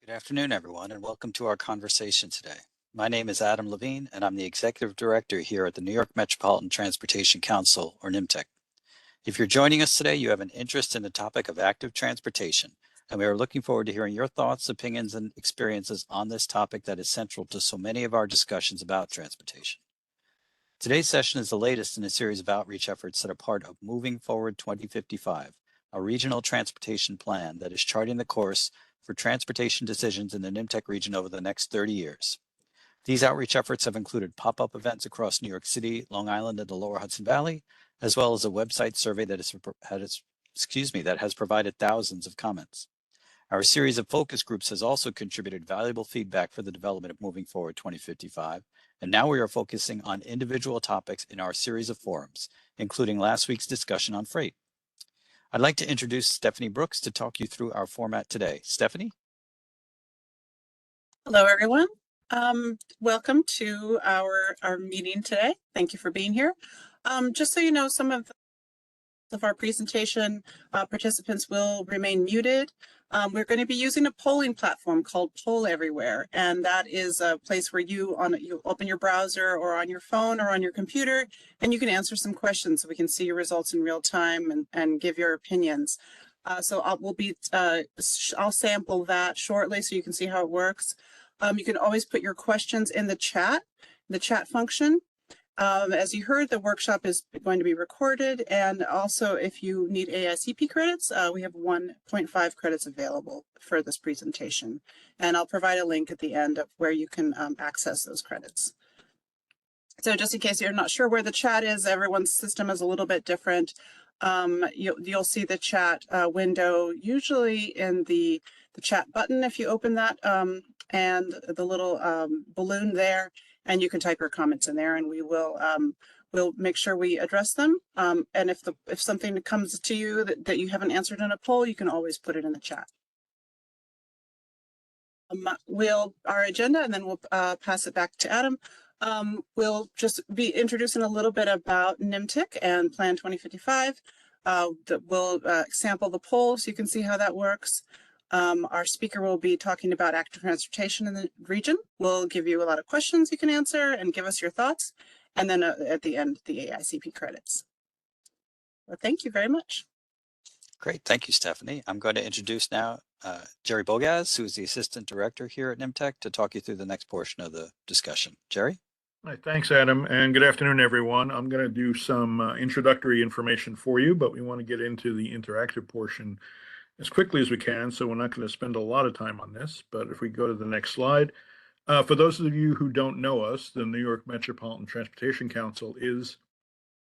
Good afternoon, everyone, and welcome to our conversation today. My name is Adam Levine, and I'm the Executive Director here at the New York Metropolitan Transportation Council, or NYMTC. If you're joining us today, you have an interest in the topic of active transportation, and we are looking forward to hearing your thoughts, opinions, and experiences on this topic that is central to so many of our discussions about transportation. Today's session is the latest in a series of outreach efforts that are part of Moving Forward 2055, a regional transportation plan that is charting the course for transportation decisions in the NYMTC region over the next 30 years. These outreach efforts have included pop-up events across New York City, Long Island, and the Lower Hudson Valley, as well as a website survey that has provided thousands of comments. Our series of focus groups has also contributed valuable feedback for the development of Moving Forward 2055, and now we are focusing on individual topics in our series of forums, including last week's discussion on freight. I'd like to introduce Stephanie Brooks to talk you through our format today. Stephanie? Hello, everyone. Welcome to our meeting today. Thank you for being here. Just so you know, some of our presentation participants will remain muted. We're going to be using a polling platform called Poll Everywhere, and that is a place where you open your browser or on your phone or on your computer, and you can answer some questions so we can see your results in real time and give your opinions. So I'll sample that shortly so you can see how it works. You can always put your questions in the chat function. As you heard, the workshop is going to be recorded, and also if you need AICP credits, we have 1.5 credits available for this presentation. And I'll provide a link at the end of where you can access those credits. So just in case you're not sure where the chat is, everyone's system is a little bit different. You'll see the chat window usually in the chat button if you open that, and the little balloon there, and you can type your comments in there, and we'll make sure we address them. And if something comes to you that you haven't answered in a poll, you can always put it in the chat. Our agenda, and then we'll pass it back to Adam. We'll just be introducing a little bit about NYMTC and Plan 2055. We'll sample the poll so you can see how that works. Our speaker will be talking about active transportation in the region. We'll give you a lot of questions you can answer and give us your thoughts. And then at the end, the AICP credits. Well, thank you very much. Great, thank you, Stephanie. I'm going to introduce now Jerry Bogaz, who is the Assistant Director here at NYMTC, to talk you through the next portion of the discussion. Jerry? Hi, thanks, Adam, and good afternoon, everyone. I'm going to do some introductory information for you, but we want to get into the interactive portion as quickly as we can, so we're not going to spend a lot of time on this. But if we go to the next slide, for those of you who don't know us, the New York Metropolitan Transportation Council is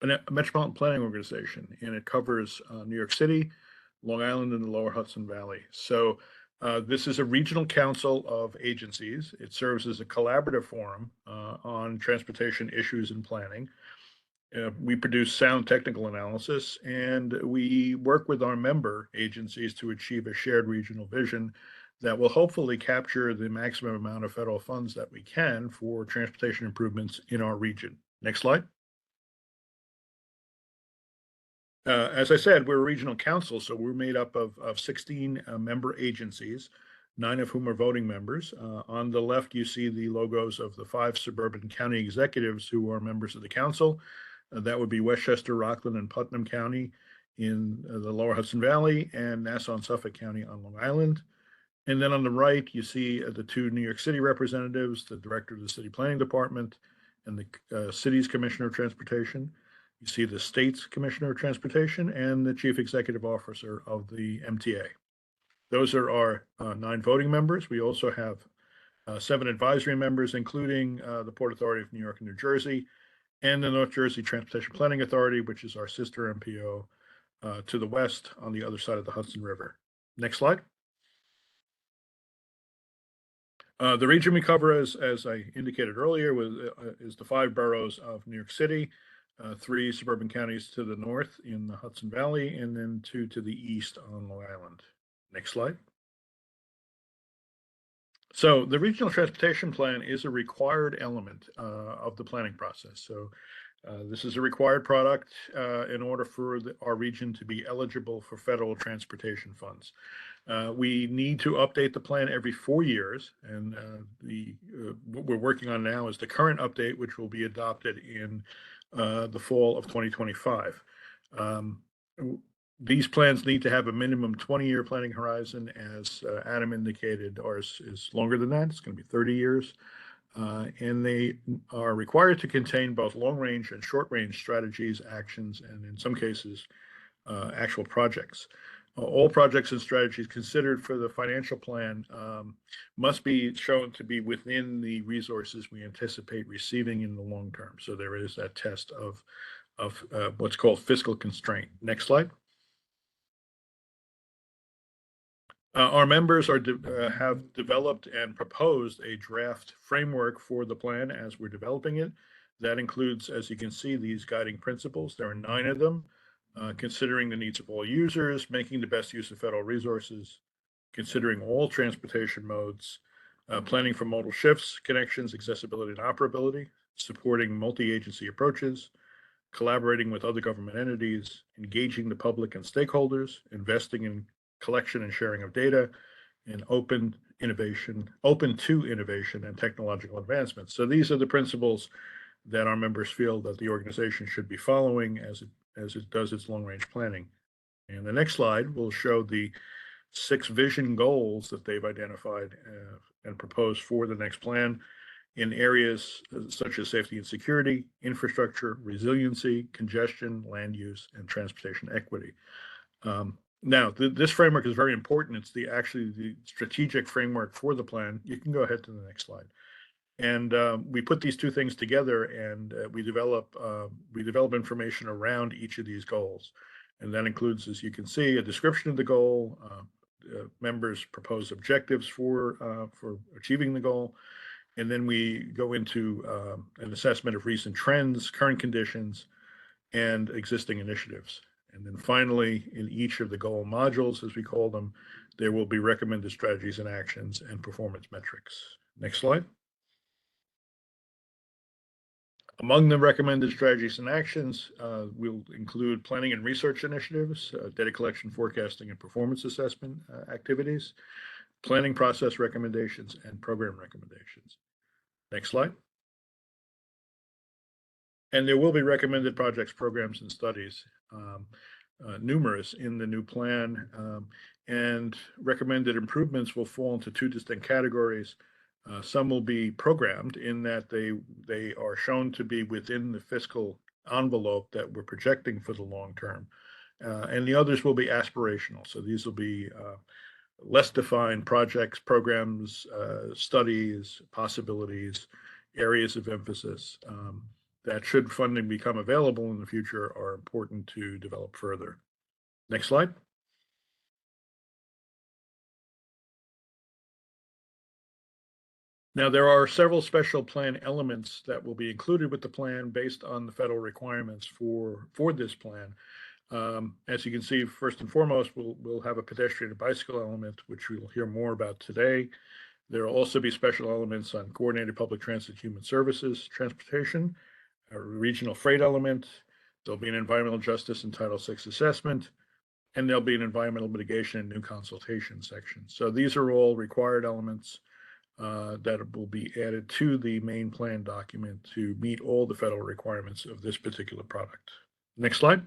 a metropolitan planning organization, and it covers New York City, Long Island, and the Lower Hudson Valley. So this is a regional council of agencies. It serves as a collaborative forum on transportation issues and planning. We produce sound technical analysis, and we work with our member agencies to achieve a shared regional vision that will hopefully capture the maximum amount of federal funds that we can for transportation improvements in our region. Next slide. As I said, we're a regional council, so we're made up of 16 member agencies, 9 of whom are voting members. On the left, you see the logos of the 5 suburban county executives who are members of the council. That would be Westchester, Rockland, and Putnam County in the Lower Hudson Valley, and Nassau and Suffolk County on Long Island. And then on the right, you see the 2 New York City representatives, the director of the city planning department and the city's commissioner of transportation. You see the state's commissioner of transportation and the chief executive officer of the MTA. Those are our 9 voting members. We also have 7 advisory members, including the Port Authority of New York and New Jersey, and the North Jersey Transportation Planning Authority, which is our sister MPO to the west on the other side of the Hudson River. Next slide. The region we cover, as I indicated earlier, is the 5 boroughs of New York City, 3 suburban counties to the north in the Hudson Valley, and then 2 to the east on Long Island. Next slide. So the regional transportation plan is a required element of the planning process. So This is a required product in order for our region to be eligible for federal transportation funds. We need to update the plan every 4 years, and what we're working on now is the current update, which will be adopted in the fall of 2025. These plans need to have a minimum 20-year planning horizon. As Adam indicated, ours is longer than that. It's going to be 30 years. And they are required to contain both long-range and short-range strategies, actions, and in some cases, actual projects. All projects and strategies considered for the financial plan must be shown to be within the resources we anticipate receiving in the long term. So there is that test of what's called fiscal constraint. Next slide. Our members have developed and proposed a draft framework for the plan as we're developing it. That includes, as you can see, these guiding principles. There are 9 of them. Considering the needs of all users, making the best use of federal resources, considering all transportation modes, planning for modal shifts, connections, accessibility, and operability, supporting multi-agency approaches, collaborating with other government entities, engaging the public and stakeholders, investing in collection and sharing of data, and open to innovation and technological advancements. So these are the principles that our members feel that the organization should be following as it does its long-range planning. And the next slide will show the 6 vision goals that they've identified and proposed for the next plan in areas such as safety and security, infrastructure, resiliency, congestion, land use, and transportation equity. Now, this framework is very important. It's actually the strategic framework for the plan. You can go ahead to the next slide. And we put these 2 things together, and we develop information around each of these goals. And that includes, as you can see, a description of the goal. Members propose objectives for achieving the goal. And then we go into an assessment of recent trends, current conditions, and existing initiatives. And then finally, in each of the goal modules, as we call them, there will be recommended strategies and actions and performance metrics. Next slide. Among the recommended strategies and actions, we'll include planning and research initiatives, data collection, forecasting, and performance assessment activities, planning process recommendations, and program recommendations. Next slide. And there will be recommended projects, programs, and studies, numerous in the new plan, and recommended improvements will fall into 2 distinct categories. Some will be programmed in that they are shown to be within the fiscal envelope that we're projecting for the long term. And the others will be aspirational. So these will be less defined projects, programs, studies, possibilities, areas of emphasis that, should funding become available in the future, are important to develop further. Next slide. Now, there are several special plan elements that will be included with the plan based on the federal requirements for this plan. As you can see, first and foremost, we'll have a pedestrian and bicycle element, which we'll hear more about today. There will also be special elements on coordinated public transit, human services, transportation, a regional freight element. There'll be an environmental justice and Title VI assessment, and there'll be an environmental mitigation and new consultation section. So these are all required elements that will be added to the main plan document to meet all the federal requirements of this particular product. Next slide.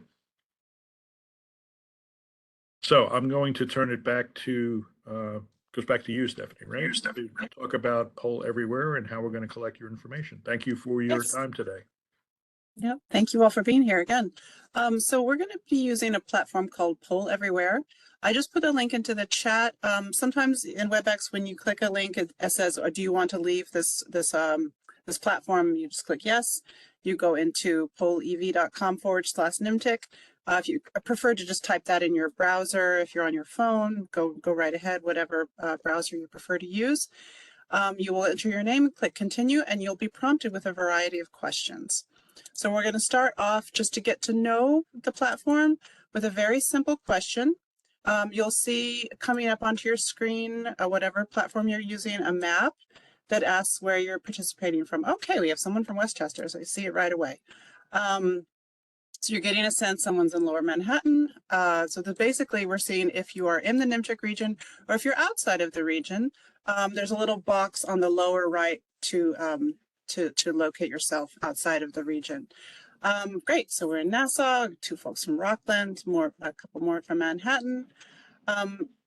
So I'm going to turn it back to, goes back to you, Stephanie, right? To talk about Poll Everywhere and how we're going to collect your information. Thank you for your time today. Yep. Thank you all for being here again. So we're going to be using a platform called Poll Everywhere. I just put a link into the chat. Sometimes in WebEx, when you click a link, it says, do you want to leave this platform? You just click yes. You go into pollev.com/NYMTC. If you prefer to just type that in your browser, if you're on your phone, go right ahead, whatever browser you prefer to use. You will enter your name, click continue, and you'll be prompted with a variety of questions. So we're going to start off just to get to know the platform with a very simple question. You'll see coming up onto your screen, whatever platform you're using, a map that asks where you're participating from. Okay, we have someone from Westchester, so I see it right away. So you're getting a sense someone's in Lower Manhattan. So basically we're seeing if you are in the NYMTC region or if you're outside of the region. There's a little box on the lower right to locate yourself outside of the region. Great. So we're in Nassau, 2 folks from Rockland, a couple more from Manhattan.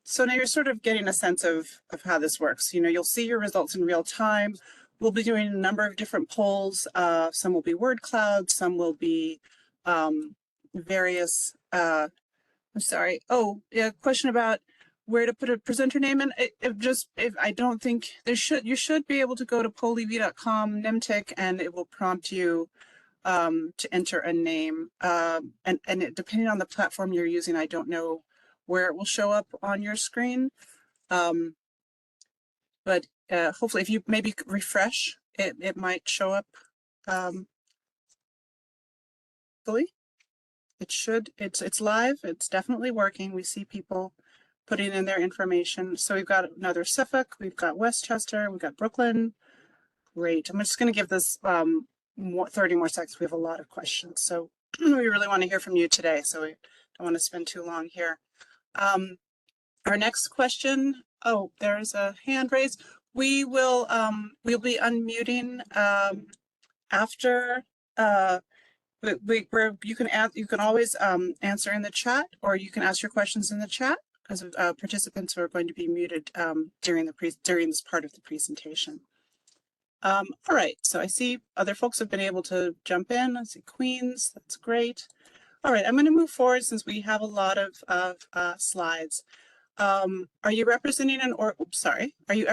So now you're sort of getting a sense of how this works. You know, you'll see your results in real time. We'll be doing a number of different polls. Some will be word clouds, some will be various, I'm sorry. Oh, yeah, question about where to put a presenter name in. I don't think you should be able to go to pollev.com NYMTC and it will prompt you to enter a name. Depending on the platform you're using, I don't know where it will show up on your screen. But hopefully if you maybe refresh, it might show up fully. It should, it's live, it's definitely working. We see people putting in their information. So we've got another Suffolk, we've got Westchester, we've got Brooklyn. Great. I'm just going to give this 30 more seconds. We have a lot of questions. So we really want to hear from you today. So we don't want to spend too long here. Our next question, oh, there's a hand raised. We will, we'll be unmuting after you can always answer in the chat, or you can ask your questions in the chat, because participants are going to be muted during this part of the presentation. All right, so I see other folks have been able to jump in. I see Queens, that's great. All right, I'm going to move forward since we have a lot of slides. Are you representing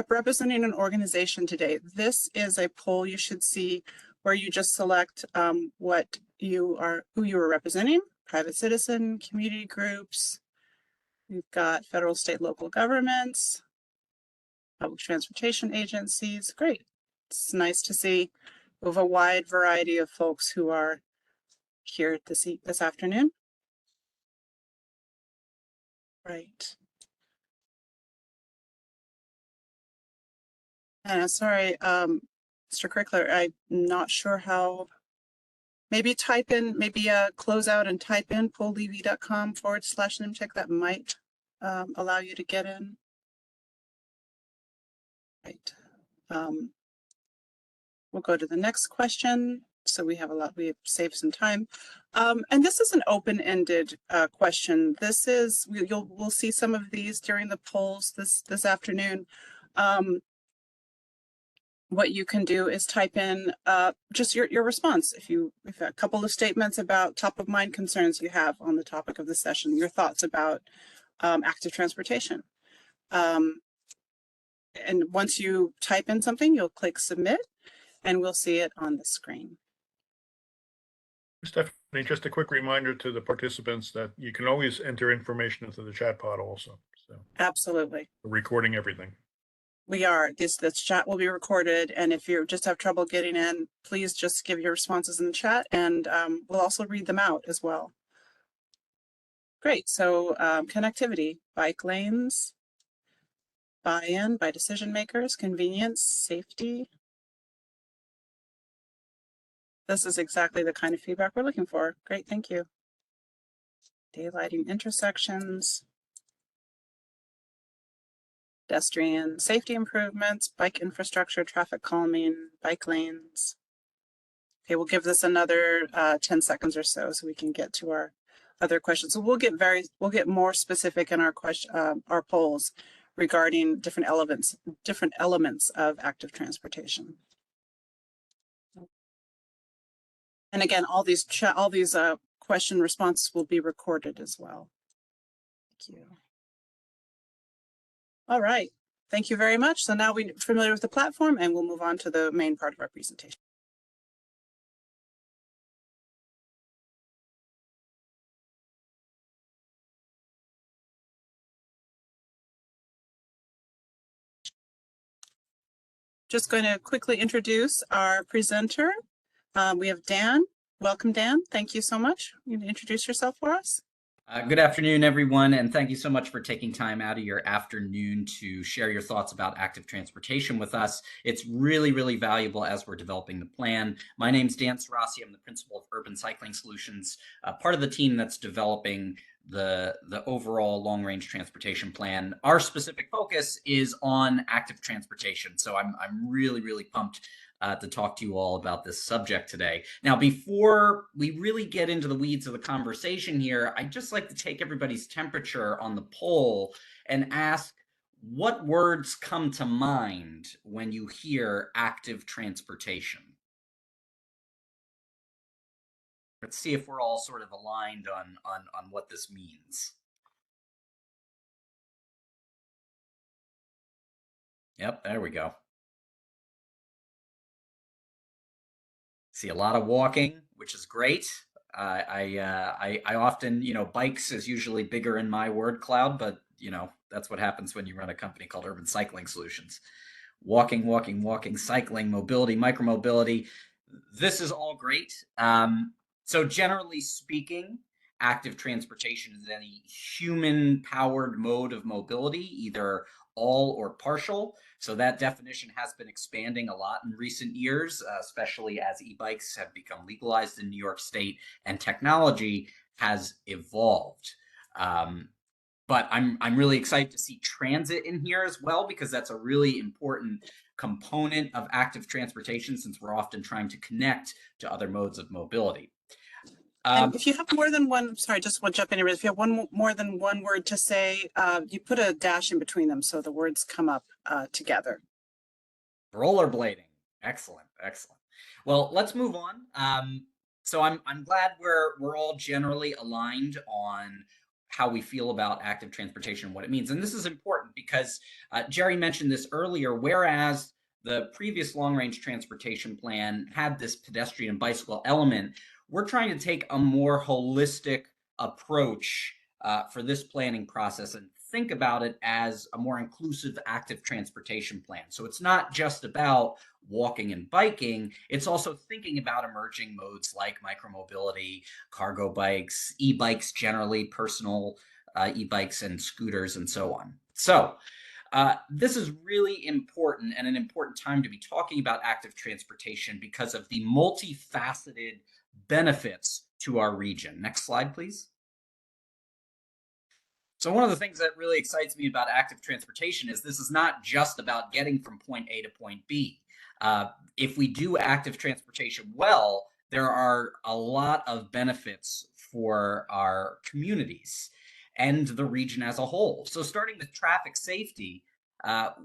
representing an organization today? This is a poll you should see where you just select who you are representing: private citizen, community groups. We've got federal, state, local governments, public transportation agencies. Great. It's nice to see we have a wide variety of folks who are here this afternoon. Right. And sorry, Mr. Crickler, I'm not sure how. Maybe close out and type in pollev.com/NYMTC. That might allow you to get in. Right. We'll go to the next question. So we have we've saved some time. And this is an open-ended question. This is, we'll see some of these during the polls this afternoon. What you can do is type in just your response. If a couple of statements about top of mind concerns you have on the topic of the session, your thoughts about active transportation. And once you type in something, you'll click submit and we'll see it on the screen. Stephanie, just a quick reminder to the participants that you can always enter information into the chat pod also. So absolutely. We're recording everything. We are. This chat will be recorded, and if you just have trouble getting in, please just give your responses in the chat, and we'll also read them out as well. Great. So connectivity, bike lanes, buy-in by decision makers, convenience, safety. This is exactly the kind of feedback we're looking for. Great, thank you. Daylighting intersections. Pedestrian safety improvements, bike infrastructure, traffic calming, bike lanes. Okay, we'll give this another 10 seconds or so we can get to our other questions. So we'll get more specific in our polls regarding different elements of active transportation. And again, all these question responses will be recorded as well. Thank you. All right, thank you very much. So now we're familiar with the platform and we'll move on to the main part of our presentation. Just going to quickly introduce our presenter. We have Dan. Welcome, Dan. Thank you so much. You can introduce yourself for us. Good afternoon, everyone, and thank you so much for taking time out of your afternoon to share your thoughts about active transportation with us. It's really, really valuable as we're developing the plan. My name's Dan Sarasi. I'm the principal of Urban Cycling Solutions, part of the team that's developing the overall long-range transportation plan. Our specific focus is on active transportation, so I'm really, really pumped to talk to you all about this subject today. Now, before we really get into the weeds of the conversation here, I'd just like to take everybody's temperature on the poll and ask what words come to mind when you hear active transportation? Let's see if we're all sort of aligned on what this means. Yep, there we go. See a lot of walking, which is great. I often, bikes is usually bigger in my word cloud, but that's what happens when you run a company called Urban Cycling Solutions. Walking, walking, walking, cycling, mobility, micromobility. This is all great. So generally speaking, active transportation is any human-powered mode of mobility, either all or partial. So that definition has been expanding a lot in recent years, especially as e-bikes have become legalized in New York State and technology has evolved. But I'm really excited to see transit in here as well, because that's a really important component of active transportation, since we're often trying to connect to other modes of mobility. And if you have more than one, sorry, just want to jump in here. If you have more than one word to say, you put a dash in between them so the words come up together. Rollerblading. Excellent, excellent. Well, let's move on. So I'm glad we're all generally aligned on how we feel about active transportation and what it means. And this is important because Jerry mentioned this earlier, whereas the previous long-range transportation plan had this pedestrian and bicycle element, we're trying to take a more holistic approach for this planning process and think about it as a more inclusive active transportation plan. So it's not just about walking and biking, it's also thinking about emerging modes like micromobility, cargo bikes, e-bikes generally, personal e-bikes and scooters and so on. So this is really important and an important time to be talking about active transportation because of the multifaceted benefits to our region. Next slide, please. So one of the things that really excites me about active transportation is this is not just about getting from point A to point B. If we do active transportation well, there are a lot of benefits for our communities and the region as a whole. So starting with traffic safety,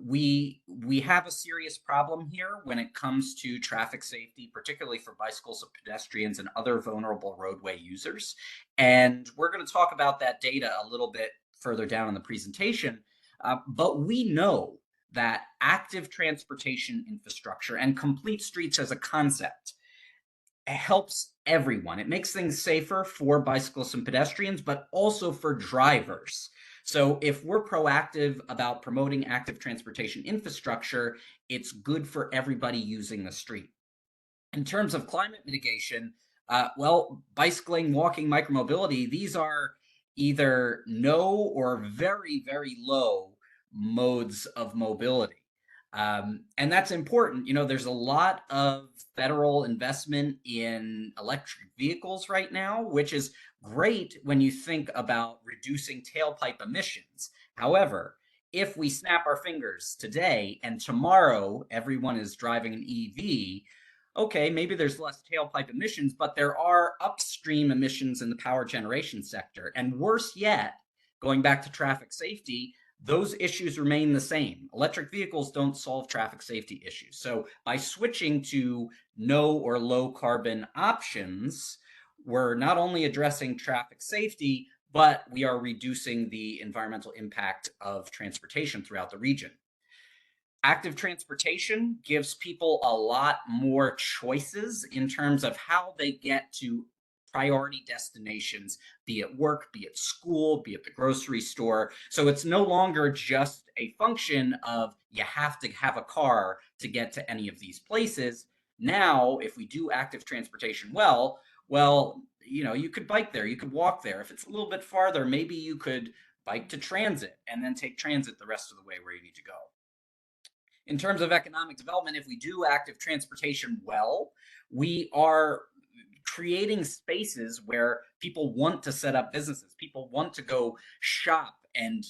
we have a serious problem here when it comes to traffic safety, particularly for bicycles and pedestrians and other vulnerable roadway users. And we're going to talk about that data a little bit further down in the presentation. But we know that active transportation infrastructure and complete streets as a concept helps everyone. It makes things safer for bicyclists and pedestrians, but also for drivers. So if we're proactive about promoting active transportation infrastructure, it's good for everybody using the street. In terms of climate mitigation, well, bicycling, walking, micromobility, these are either no or very, very low modes of mobility. And that's important. There's a lot of federal investment in electric vehicles right now, which is great when you think about reducing tailpipe emissions. However, if we snap our fingers today and tomorrow everyone is driving an EV, okay, maybe there's less tailpipe emissions, but there are upstream emissions in the power generation sector. And worse yet, going back to traffic safety, those issues remain the same. Electric vehicles don't solve traffic safety issues. So by switching to no or low carbon options, we're not only addressing traffic safety, but we are reducing the environmental impact of transportation throughout the region. Active transportation gives people a lot more choices in terms of how they get to priority destinations, be it work, be it school, be it the grocery store. So it's no longer just a function of you have to have a car to get to any of these places. Now, if we do active transportation well, you could bike there, you could walk there. If it's a little bit farther, maybe you could bike to transit and then take transit the rest of the way where you need to go. In terms of economic development, if we do active transportation well, we are creating spaces where people want to set up businesses, people want to go shop and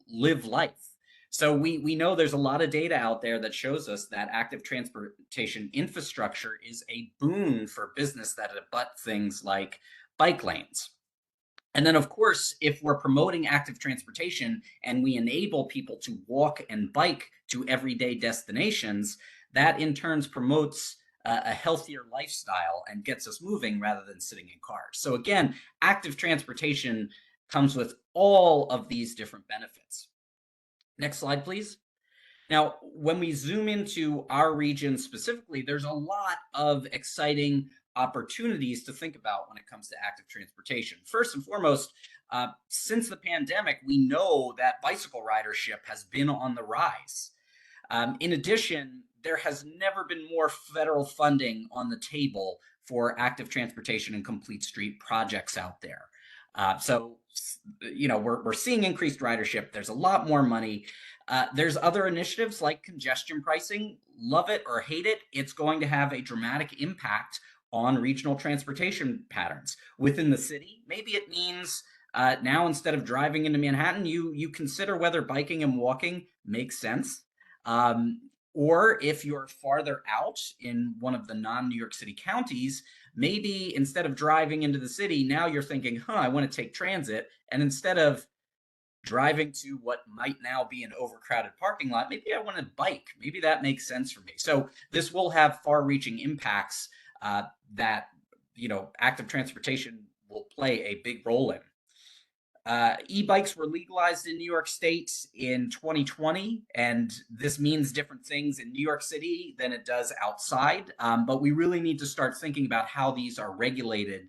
live life. So we know there's a lot of data out there that shows us that active transportation infrastructure is a boon for business that abut things like bike lanes. And then, of course, if we're promoting active transportation and we enable people to walk and bike to everyday destinations, that in turn promotes a healthier lifestyle and gets us moving rather than sitting in cars. So again, active transportation comes with all of these different benefits. Next slide, please. Now, when we zoom into our region specifically, there's a lot of exciting opportunities to think about when it comes to active transportation. First and foremost, since the pandemic, we know that bicycle ridership has been on the rise. In addition, there has never been more federal funding on the table for active transportation and complete street projects out there. So we're seeing increased ridership. There's a lot more money. There's other initiatives like congestion pricing. Love it or hate it, it's going to have a dramatic impact on regional transportation patterns within the city. Maybe it means now instead of driving into Manhattan, you consider whether biking and walking makes sense. Or if you're farther out in one of the non-New York City counties, maybe instead of driving into the city, now you're thinking, I want to take transit. And instead of driving to what might now be an overcrowded parking lot, maybe I want to bike. Maybe that makes sense for me. So this will have far-reaching impacts that active transportation will play a big role in. E-bikes were legalized in New York State in 2020, and this means different things in New York City than it does outside. But we really need to start thinking about how these are regulated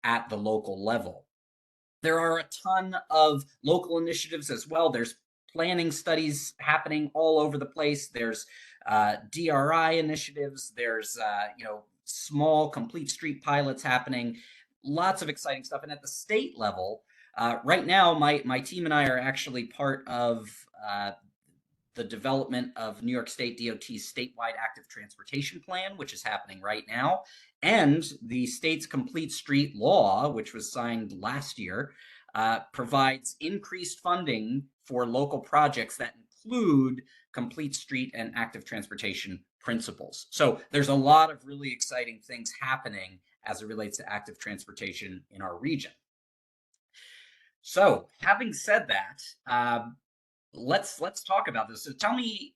at the local level. There are a ton of local initiatives as well. There's planning studies happening all over the place. There's DRI initiatives. There's small complete street pilots happening. Lots of exciting stuff. And at the state level, right now, my team and I are actually part of the development of New York State DOT's statewide active transportation plan, which is happening right now, and the state's complete street law, which was signed last year, provides increased funding for local projects that include complete street and active transportation principles. So there's a lot of really exciting things happening as it relates to active transportation in our region. So having said that, let's talk about this. So tell me,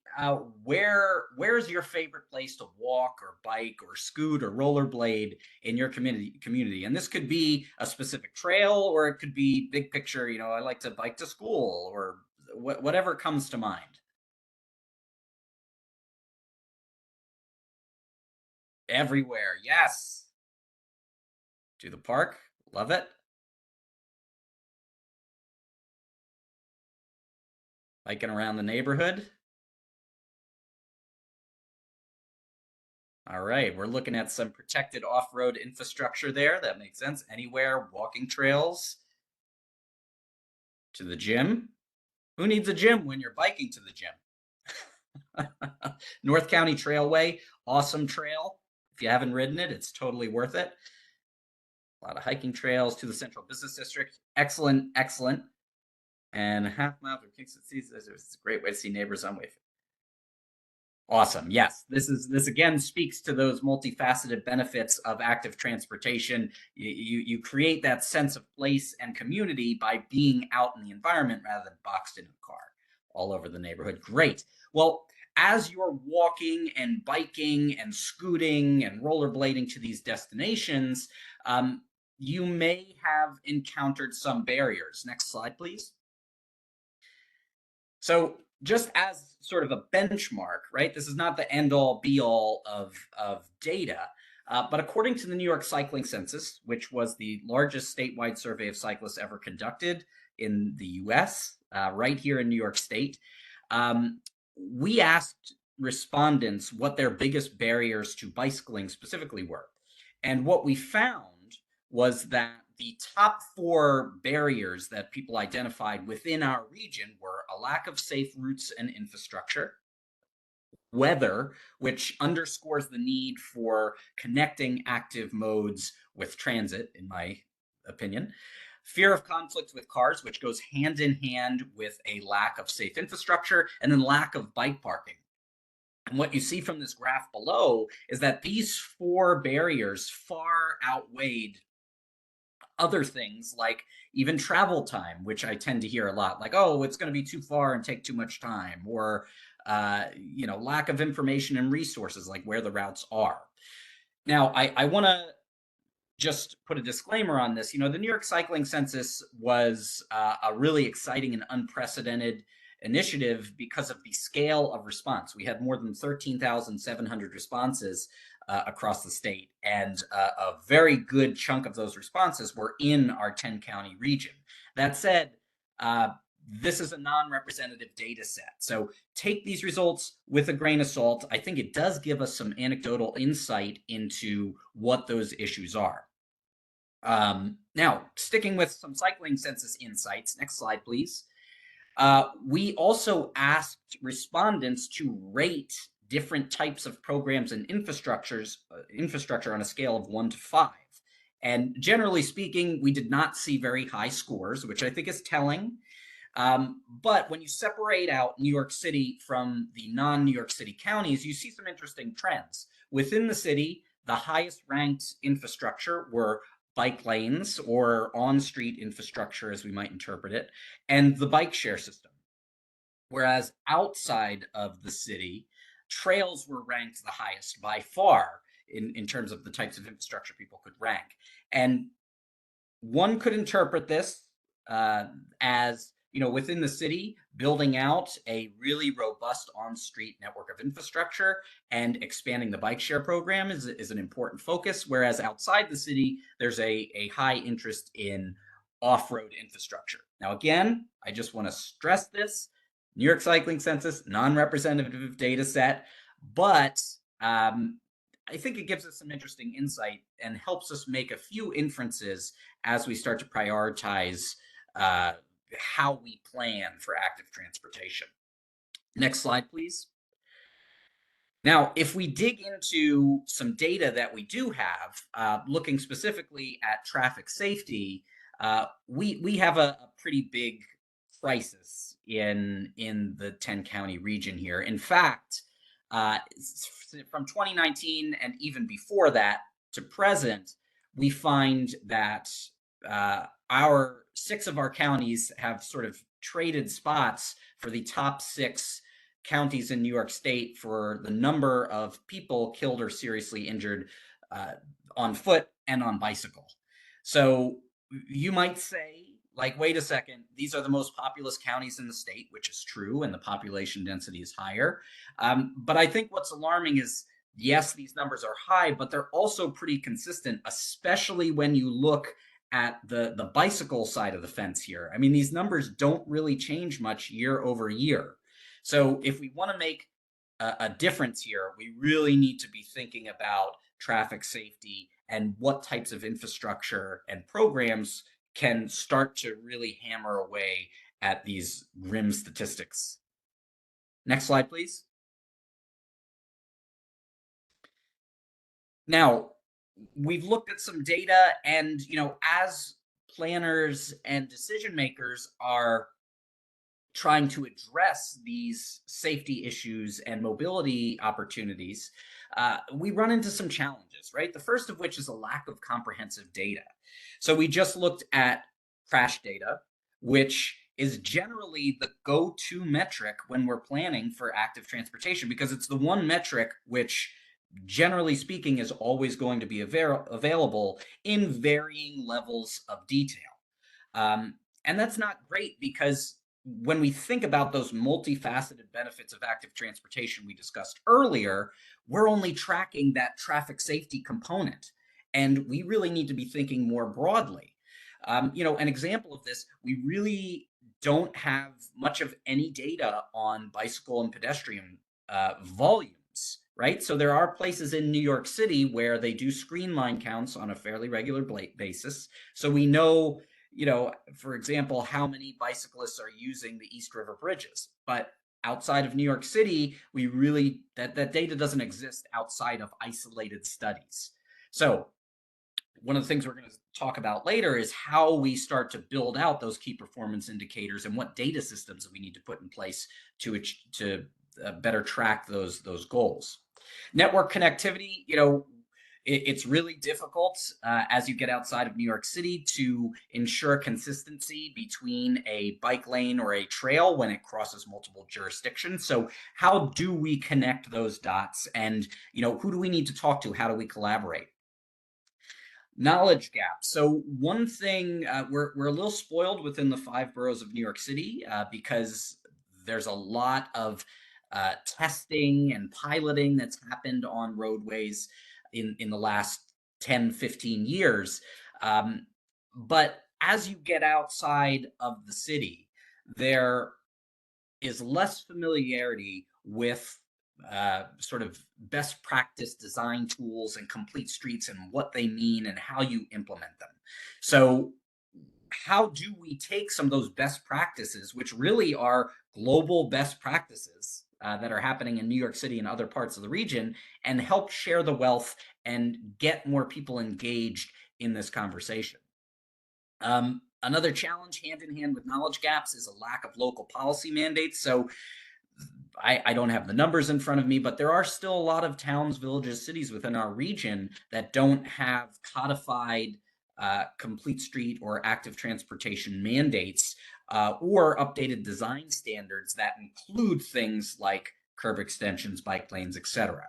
where's your favorite place to walk or bike or scoot or rollerblade in your community? And this could be a specific trail, or it could be big picture. I like to bike to school, or whatever comes to mind. Everywhere, yes. To the park, love it. Biking around the neighborhood. All right, we're looking at some protected off-road infrastructure there. That makes sense. Anywhere, walking trails. To the gym. Who needs a gym when you're biking to the gym? North County Trailway, awesome trail. If you haven't ridden it, it's totally worth it. A lot of hiking trails. To the Central Business District. Excellent, excellent. And a half mile through Kingston Seas. It's a great way to see neighbors on Wayfair. Awesome. Yes, this again speaks to those multifaceted benefits of active transportation. You create that sense of place and community by being out in the environment rather than boxed in a car all over the neighborhood. Great. Well, as you're walking and biking and scooting and rollerblading to these destinations, you may have encountered some barriers. Next slide, please. So just as sort of a benchmark, right? This is not the end all be all of data, but according to the New York Cycling Census, which was the largest statewide survey of cyclists ever conducted in the US, right here in New York State, we asked respondents what their biggest barriers to bicycling specifically were. And what we found was that the top 4 barriers that people identified within our region were a lack of safe routes and infrastructure, weather, which underscores the need for connecting active modes with transit, in my opinion, fear of conflict with cars, which goes hand in hand with a lack of safe infrastructure, and then lack of bike parking. And what you see from this graph below is that these 4 barriers far outweighed other things like even travel time, which I tend to hear a lot, like, oh, it's going to be too far and take too much time, or lack of information and resources, like where the routes are. Now, I want to just put a disclaimer on this. The New York Cycling Census was a really exciting and unprecedented initiative because of the scale of response. We had more than 13,700 responses across the state, and a very good chunk of those responses were in our 10-county region. That said, this is a non-representative data set. So take these results with a grain of salt. I think it does give us some anecdotal insight into what those issues are. Now, sticking with some cycling census insights, next slide, please. We also asked respondents to rate different types of programs and infrastructure on a scale of 1 to 5. And generally speaking, we did not see very high scores, which I think is telling. But when you separate out New York City from the non-New York City counties, you see some interesting trends. Within the city, the highest ranked infrastructure were bike lanes, or on-street infrastructure as we might interpret it, and the bike share system. Whereas outside of the city, trails were ranked the highest by far in terms of the types of infrastructure people could rank. And one could interpret this as, within the city, building out a really robust on-street network of infrastructure and expanding the bike share program is an important focus, whereas outside the city, there's a high interest in off-road infrastructure. Now, again, I just want to stress this. New York Cycling Census, non-representative data set, but I think it gives us some interesting insight and helps us make a few inferences as we start to prioritize how we plan for active transportation. Next slide, please. Now, if we dig into some data that we do have, looking specifically at traffic safety, we have a pretty big crisis in the 10-county region here. In fact, from 2019 and even before that to present, we find that our 6 of our counties have sort of traded spots for the top 6 counties in New York State for the number of people killed or seriously injured on foot and on bicycle. So you might say, like, wait a second, these are the most populous counties in the state, which is true, and the population density is higher. But I think what's alarming is, yes, these numbers are high, but they're also pretty consistent, especially when you look at the bicycle side of the fence here. I mean, these numbers don't really change much year over year. So if we want to make a difference here, we really need to be thinking about traffic safety and what types of infrastructure and programs can start to really hammer away at these grim statistics. Next slide, please. Now, we've looked at some data, and as planners and decision makers are trying to address these safety issues and mobility opportunities, we run into some challenges, right? The first of which is a lack of comprehensive data. So we just looked at crash data, which is generally the go-to metric when we're planning for active transportation, because it's the one metric which, generally speaking, is always going to be available in varying levels of detail. And that's not great, because when we think about those multifaceted benefits of active transportation we discussed earlier, we're only tracking that traffic safety component. And we really need to be thinking more broadly. An example of this, we really don't have much of any data on bicycle and pedestrian volumes right? So there are places in New York City where they do screen line counts on a fairly regular basis. So we know, for example, how many bicyclists are using the East River bridges. But outside of New York City, we really, that data doesn't exist outside of isolated studies. So one of the things we're going to talk about later is how we start to build out those key performance indicators and what data systems we need to put in place to better track those goals. Network connectivity, it's really difficult as you get outside of New York City to ensure consistency between a bike lane or a trail when it crosses multiple jurisdictions. So how do we connect those dots, and who do we need to talk to? How do we collaborate? Knowledge gap. So one thing, we're a little spoiled within the 5 boroughs of New York City because there's a lot of testing and piloting that's happened on roadways in the last 10, 15 years. But as you get outside of the city, there is less familiarity with sort of best practice design tools and complete streets and what they mean and how you implement them. So how do we take some of those best practices, which really are global best practices that are happening in New York City and other parts of the region, and help share the wealth and get more people engaged in this conversation? Another challenge hand in hand with knowledge gaps is a lack of local policy mandates. So I don't have the numbers in front of me, but there are still a lot of towns, villages, cities within our region that don't have codified complete street or active transportation mandates or updated design standards that include things like curb extensions, bike lanes, etc.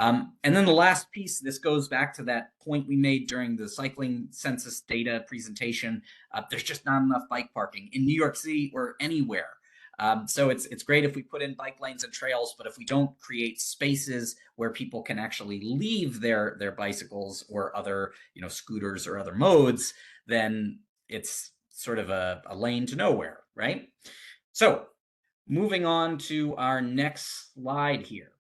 And then the last piece, this goes back to that point we made during the cycling census data presentation. There's just not enough bike parking in New York City or anywhere. So it's great if we put in bike lanes and trails, but if we don't create spaces where people can actually leave their bicycles or other scooters or other modes, then it's sort of a lane to nowhere, right? So moving on to our next slide here.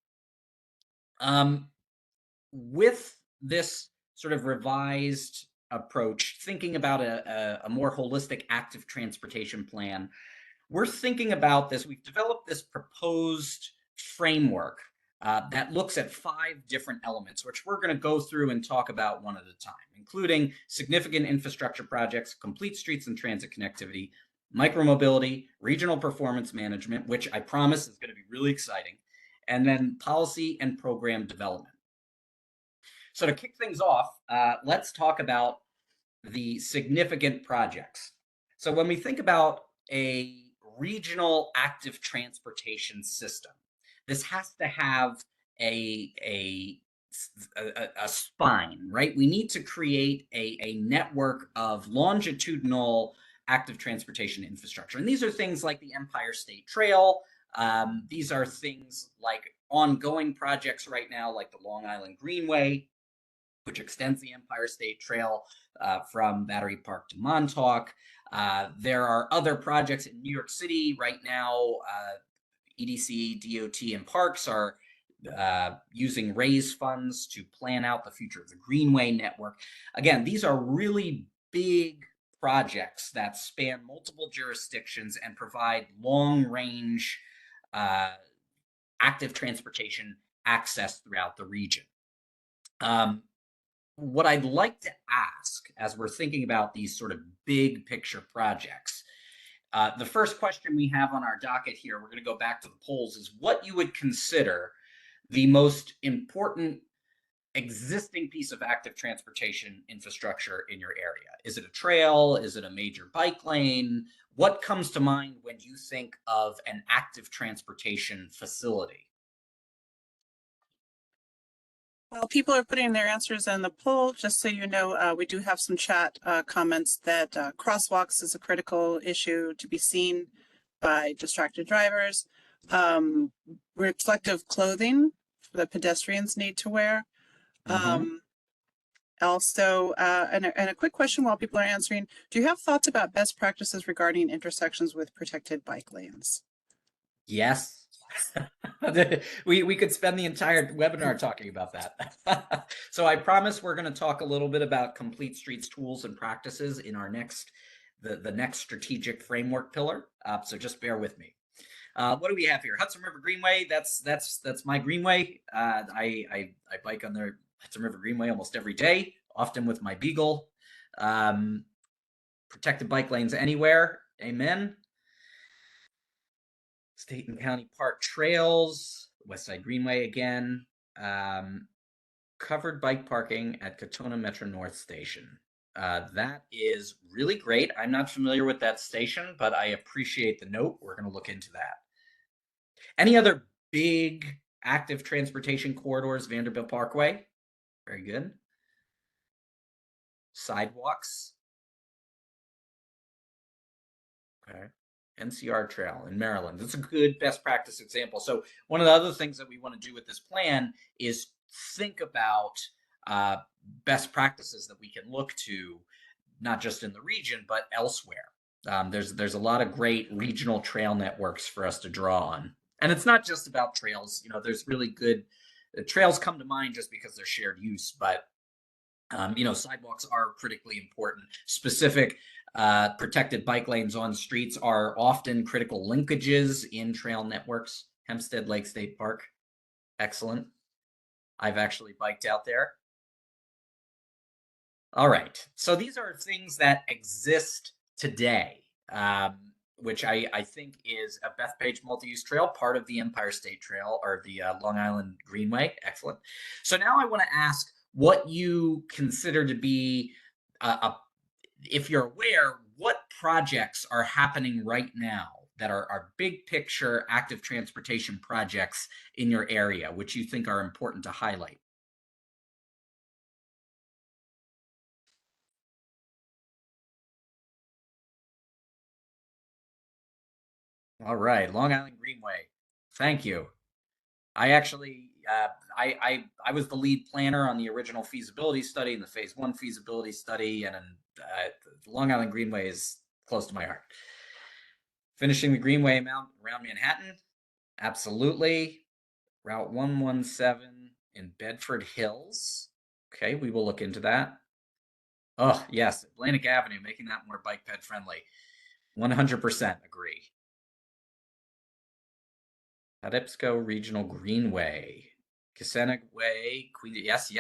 With this sort of revised approach, thinking about a more holistic active transportation plan, we're thinking about this. We've developed this proposed framework that looks at 5 different elements, which we're going to go through and talk about one at a time, including significant infrastructure projects, complete streets and transit connectivity, micromobility, regional performance management, which I promise is going to be really exciting, and then policy and program development. So to kick things off, let's talk about the significant projects. So when we think about a regional active transportation system, this has to have a spine, right? We need to create a network of longitudinal active transportation infrastructure. And these are things like the Empire State Trail. These are things like ongoing projects right now, like the Long Island Greenway, which extends the Empire State Trail from Battery Park to Montauk. There are other projects in New York City right now. EDC, DOT, and parks are using RAISE funds to plan out the future of the Greenway network. Again, these are really big projects that span multiple jurisdictions and provide long-range active transportation access throughout the region. What I'd like to ask, as we're thinking about these sort of big picture projects, the first question we have on our docket here, we're going to go back to the polls, is what you would consider the most important existing piece of active transportation infrastructure in your area. Is it a trail? Is it a major bike lane? What comes to mind when you think of an active transportation facility? Well, people are putting their answers in the poll. Just so you know, we do have some chat comments that crosswalks is a critical issue to be seen by distracted drivers. Reflective clothing that pedestrians need to wear. Also, and a quick question while people are answering, do you have thoughts about best practices regarding intersections with protected bike lanes? Yes. We could spend the entire webinar talking about that. So I promise we're going to talk a little bit about complete streets tools and practices in our next the next strategic framework pillar. So just bear with me. What do we have here? Hudson River Greenway. That's my greenway. I bike on the Hudson River Greenway almost every day, often with my Beagle. Protected bike lanes anywhere. Amen. State and county park trails, West Side Greenway again. Covered bike parking at Katona Metro North Station. That is really great. I'm not familiar with that station, but I appreciate the note. We're going to look into that. Any other big active transportation corridors? Vanderbilt Parkway. Very good. Sidewalks. Okay. NCR Trail in Maryland. That's a good best practice example. So one of the other things that we want to do with this plan is think about best practices that we can look to, not just in the region, but elsewhere. There's a lot of great regional trail networks for us to draw on. And it's not just about trails. You know, there's really good trails come to mind just because they're shared use, but you know, sidewalks are critically important. Specific protected bike lanes on streets are often critical linkages in trail networks. Hempstead Lake State Park, excellent. I've actually biked out there. All right, so these are things that exist today, which I think is a Bethpage multi-use trail, part of the Empire State Trail or the Long Island Greenway. Excellent. So now I want to ask what you consider to be, if you're aware, what projects are happening right now that are big picture active transportation projects in your area, which you think are important to highlight? All right, Long Island Greenway. Thank you. I actually, I was the lead planner on the original feasibility study and the phase 1 feasibility study, and the Long Island Greenway is close to my heart. Finishing the Greenway around Manhattan, absolutely. Route 117 in Bedford Hills. Okay, we will look into that. Oh, yes, Atlantic Avenue, making that more bike ped friendly. 100% agree. Patapsco Regional Greenway, Casena Way, Queen. Yes.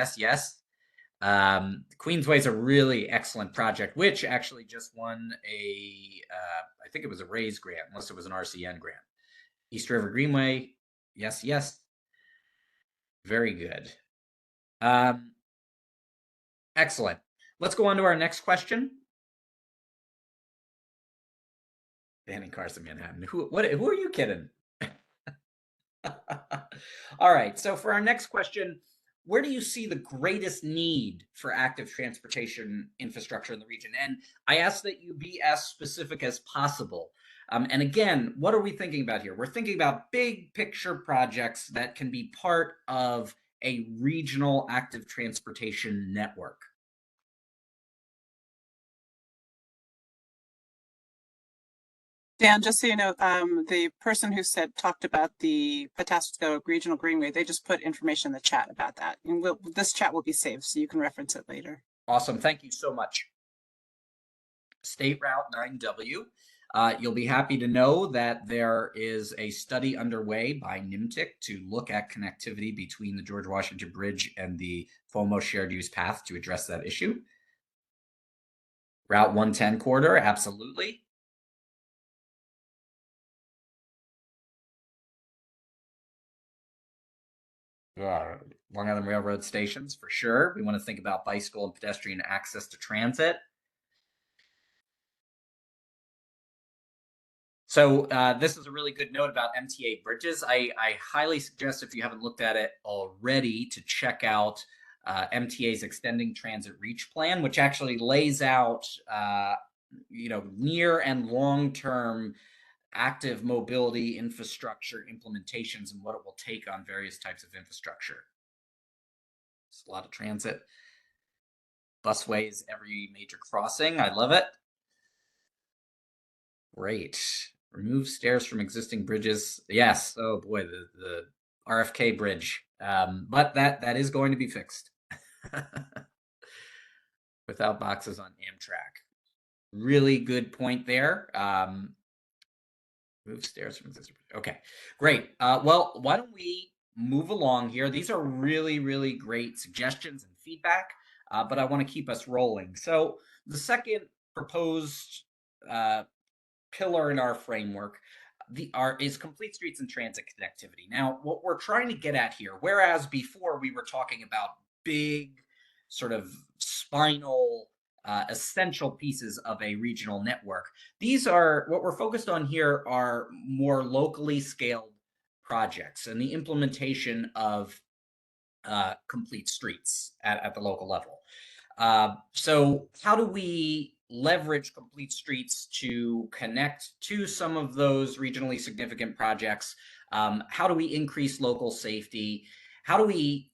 Queensway is a really excellent project, which actually just won I think it was a RAISE grant, unless it was an RCN grant. East River Greenway, yes. Very good. Excellent. Let's go on to our next question. Banning cars in Manhattan. Who are you kidding? All right. So for our next question, where do you see the greatest need for active transportation infrastructure in the region? And I ask that you be as specific as possible. And again, what are we thinking about here? We're thinking about big picture projects that can be part of a regional active transportation network. Dan, just so you know, the person who talked about the Patapsco Regional Greenway, they just put information in the chat about that. And this chat will be saved, so you can reference it later. Awesome. Thank you so much. State Route 9W. You'll be happy to know that there is a study underway by NYMTC to look at connectivity between the George Washington Bridge and the FOMO shared use path to address that issue. Route 110 corridor, absolutely. Long Island Railroad stations, for sure. We want to think about bicycle and pedestrian access to transit. So this is a really good note about MTA bridges. I highly suggest, if you haven't looked at it already, to check out MTA's Extending Transit Reach Plan, which actually lays out near and long-term active mobility infrastructure implementations and what it will take on various types of infrastructure. It's a lot of transit. Busways, every major crossing. I love it. Great. Remove stairs from existing bridges. Yes. Oh boy, the RFK bridge. But that is going to be fixed without boxes on Amtrak. Really good point there. Move stairs from existing. Okay, great. Well, why don't we move along here? These are really, really great suggestions and feedback, but I want to keep us rolling. So the second proposed pillar in our framework is complete streets and transit connectivity. Now, what we're trying to get at here, whereas before we were talking about big sort of spinal essential pieces of a regional network, these are what we're focused on here are more locally scaled projects and the implementation of complete streets at the local level. So how do we leverage complete streets to connect to some of those regionally significant projects? How do we increase local safety? How do we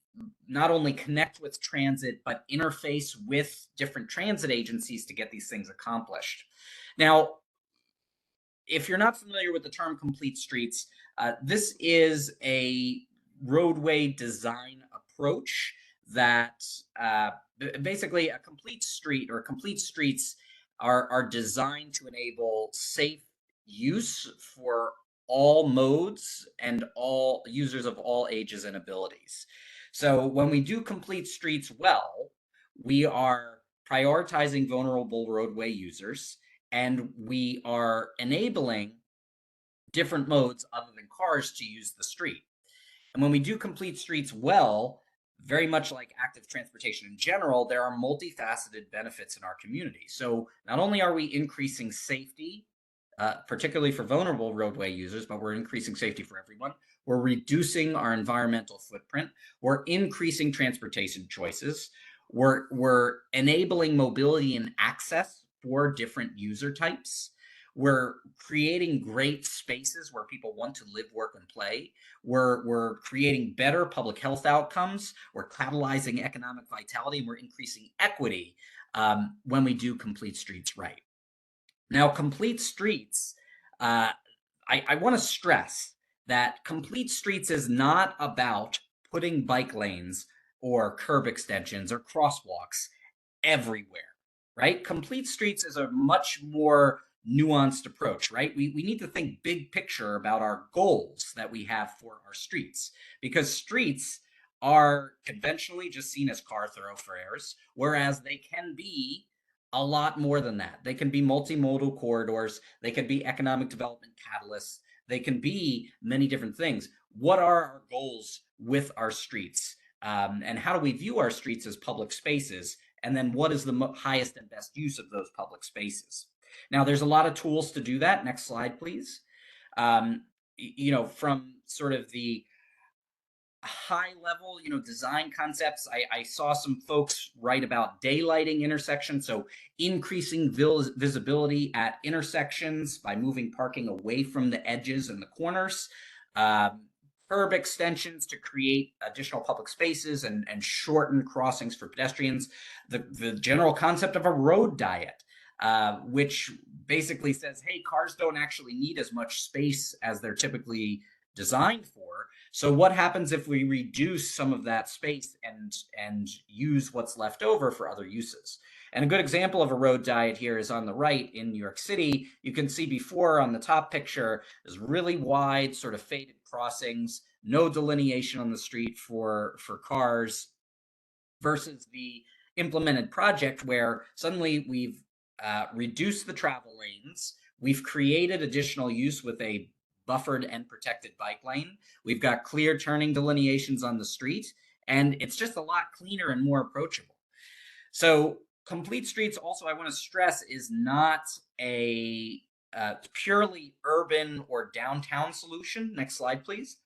not only connect with transit, but interface with different transit agencies to get these things accomplished? Now, if you're not familiar with the term complete streets, this is a roadway design approach that basically a complete street or complete streets are designed to enable safe use for all modes and all users of all ages and abilities. So when we do complete streets well, we are prioritizing vulnerable roadway users, and we are enabling different modes other than cars to use the street. And when we do complete streets well, very much like active transportation in general, there are multifaceted benefits in our community. So not only are we increasing safety, particularly for vulnerable roadway users, but we're increasing safety for everyone. We're reducing our environmental footprint. We're increasing transportation choices. We're enabling mobility and access for different user types. We're creating great spaces where people want to live, work, and play. We're creating better public health outcomes. We're catalyzing economic vitality, and we're increasing equity when we do complete streets right. Now, complete streets, I want to stress that complete streets is not about putting bike lanes or curb extensions or crosswalks everywhere, right? Complete streets is a much more nuanced approach, right? We need to think big picture about our goals that we have for our streets, because streets are conventionally just seen as car thoroughfares, whereas they can be a lot more than that. They can be multimodal corridors, they can be economic development catalysts, they can be many different things. What are our goals with our streets? And how do we view our streets as public spaces? And then what is the highest and best use of those public spaces? Now, there's a lot of tools to do that. Next slide, please. From sort of the high level, design concepts, I saw some folks write about daylighting intersections. So increasing visibility at intersections by moving parking away from the edges and the corners. Curb extensions to create additional public spaces and shorten crossings for pedestrians. The general concept of a road diet, which basically says, hey, cars don't actually need as much space as they're typically designed for. So what happens if we reduce some of that space and use what's left over for other uses? And a good example of a road diet here is on the right in New York City. You can see before on the top picture is really wide, sort of faded crossings, no delineation on the street for cars, versus the implemented project where suddenly we've reduced the travel lanes. We've created additional use with a buffered and protected bike lane. We've got clear turning delineations on the street, and it's just a lot cleaner and more approachable. So complete streets also, I want to stress, is not a purely urban or downtown solution. Next slide, please.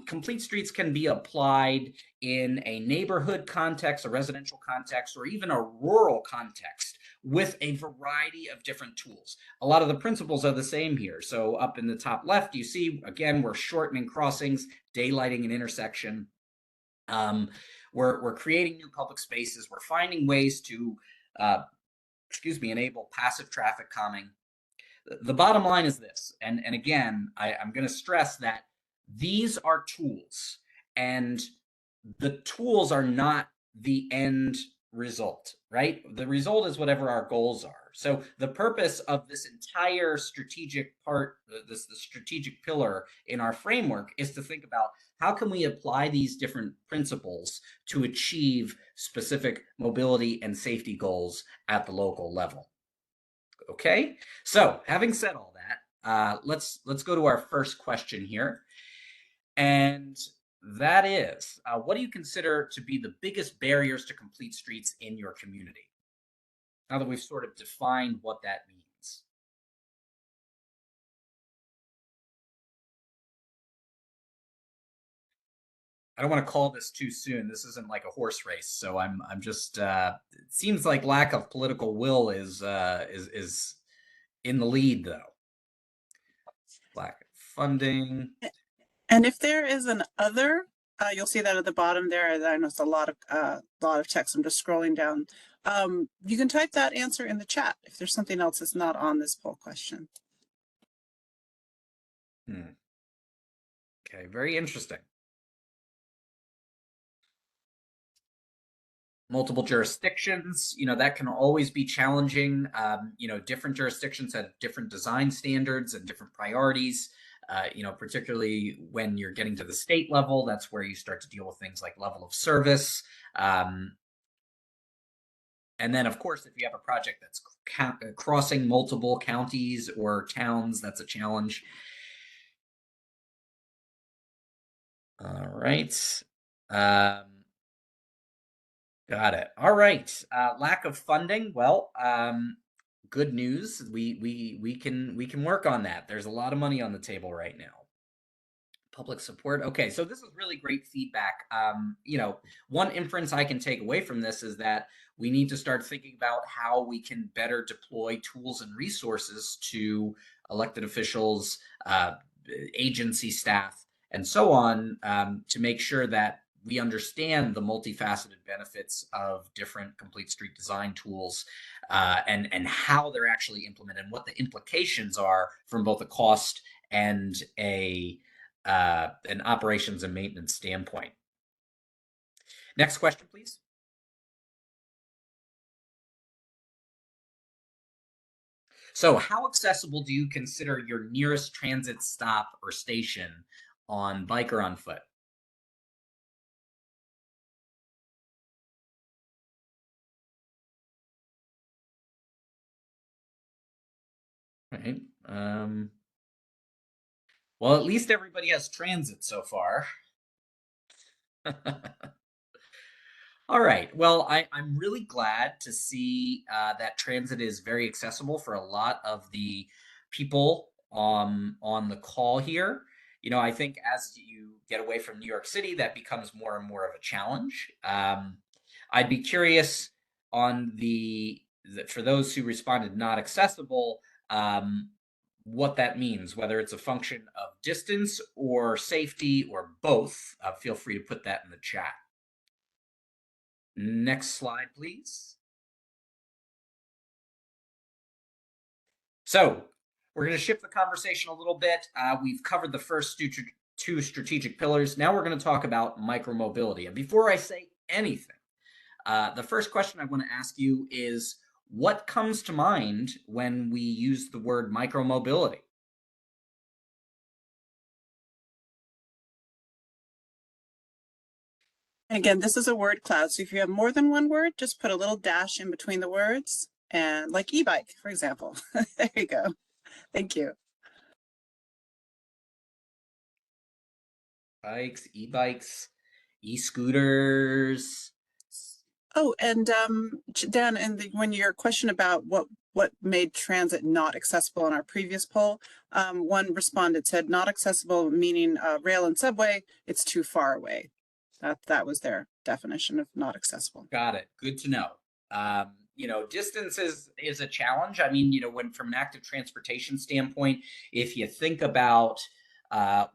Complete streets can be applied in a neighborhood context, a residential context, or even a rural context with a variety of different tools. A lot of the principles are the same here. So up in the top left, you see, again, we're shortening crossings, daylighting an intersection. We're creating new public spaces. We're finding ways to, enable passive traffic calming. the bottom line is this, and again, I'm going to stress that these are tools, and the tools are not the end result, right? The result is whatever our goals are. So the purpose of this entire strategic part, the strategic pillar in our framework, is to think about how can we apply these different principles to achieve specific mobility and safety goals at the local level. Okay, so having said all that, let's go to our first question here, and that is, what do you consider to be the biggest barriers to complete streets in your community? Now that we've sort of defined what that means. I don't want to call this too soon. This isn't like a horse race, so I'm just. It seems like lack of political will is in the lead, though. Lack of funding. And if there is an other, you'll see that at the bottom there. I know it's a lot of text. I'm just scrolling down. You can type that answer in the chat if there's something else that's not on this poll question. Okay, very interesting. Multiple jurisdictions, that can always be challenging. Different jurisdictions have different design standards and different priorities. Particularly when you're getting to the state level, that's where you start to deal with things like level of service. And then, of course, if you have a project that's crossing multiple counties or towns, that's a challenge. All right. Got it. All right. Lack of funding. Well, good news. We can work on that. There's a lot of money on the table right now. Public support. Okay, so this is really great feedback. One inference I can take away from this is that we need to start thinking about how we can better deploy tools and resources to elected officials, agency staff, and so on, to make sure that we understand the multifaceted benefits of different complete street design tools, and how they're actually implemented and what the implications are from both a cost and an operations and maintenance standpoint. Next question, please. So how accessible do you consider your nearest transit stop or station on bike or on foot? Right. Well, at least everybody has transit so far. All right. Well, I'm really glad to see that transit is very accessible for a lot of the people on the call here. I think as you get away from New York City, that becomes more and more of a challenge. I'd be curious on for those who responded not accessible, what that means, whether it's a function of distance or safety or both. Feel free to put that in the chat. Next slide, please. So we're going to shift the conversation a little bit. We've covered the first two strategic pillars. Now we're going to talk about micromobility. And before I say anything, the first question I want to ask you is, what comes to mind when we use the word micromobility? Again, this is a word cloud. So if you have more than one word, just put a little dash in between the words, and like e-bike, for example. There you go. Thank you. Bikes, e-bikes, e-scooters. Oh, and Dan, and when your question about what made transit not accessible in our previous poll, one respondent said not accessible, meaning rail and subway, it's too far away. That was their definition of not accessible. Got it. Good to know. Distance is a challenge. I mean, when from an active transportation standpoint, if you think about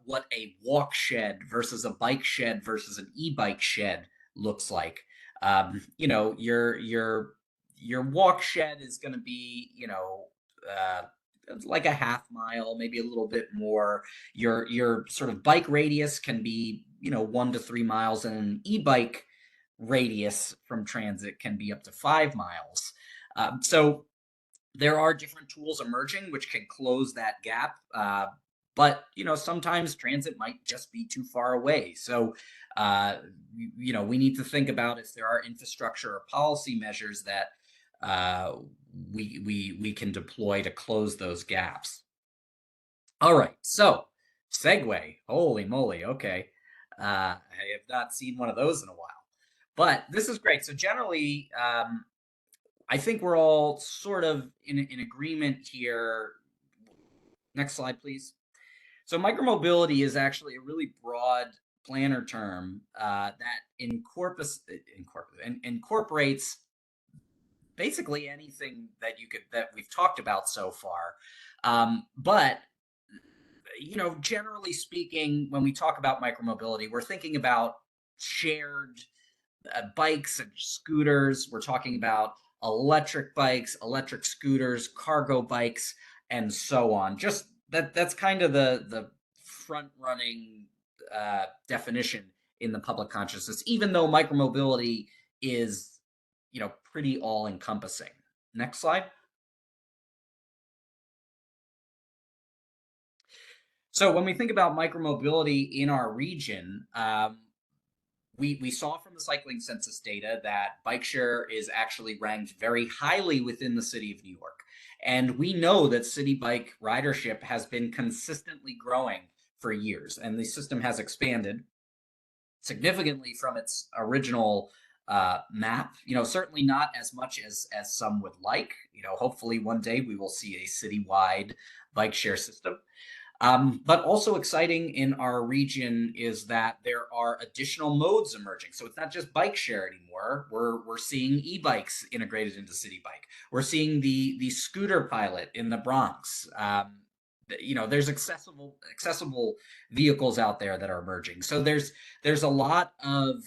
what a walk shed versus a bike shed versus an e-bike shed looks like, your walk shed is going to be, like a half mile, maybe a little bit more. Your sort of bike radius can be, 1 to 3 miles, and an e-bike radius from transit can be up to 5 miles. So there are different tools emerging which can close that gap. But sometimes transit might just be too far away. So we need to think about if there are infrastructure or policy measures that we can deploy to close those gaps. All right, so segue. Holy moly! Okay, I have not seen one of those in a while, but this is great. So generally, I think we're all sort of in agreement here. Next slide, please. So micromobility is actually a really broad planner term that incorporates basically anything that we've talked about so far. But generally speaking, when we talk about micromobility, we're thinking about shared bikes and scooters. We're talking about electric bikes, electric scooters, cargo bikes, and so on. Just that's kind of the front running definition in the public consciousness, even though micromobility is pretty all encompassing. Next slide. So when we think about micromobility in our region, we saw from the cycling census data that bike share is actually ranked very highly within the city of New York. And we know that city bike ridership has been consistently growing for years, and the system has expanded significantly from its original map. Certainly not as much as some would like. Hopefully one day we will see a citywide bike share system. But also exciting in our region is that there are additional modes emerging. So it's not just bike share anymore. We're seeing e-bikes integrated into City Bike. We're seeing the scooter pilot in the Bronx. There's accessible vehicles out there that are emerging. So there's a lot of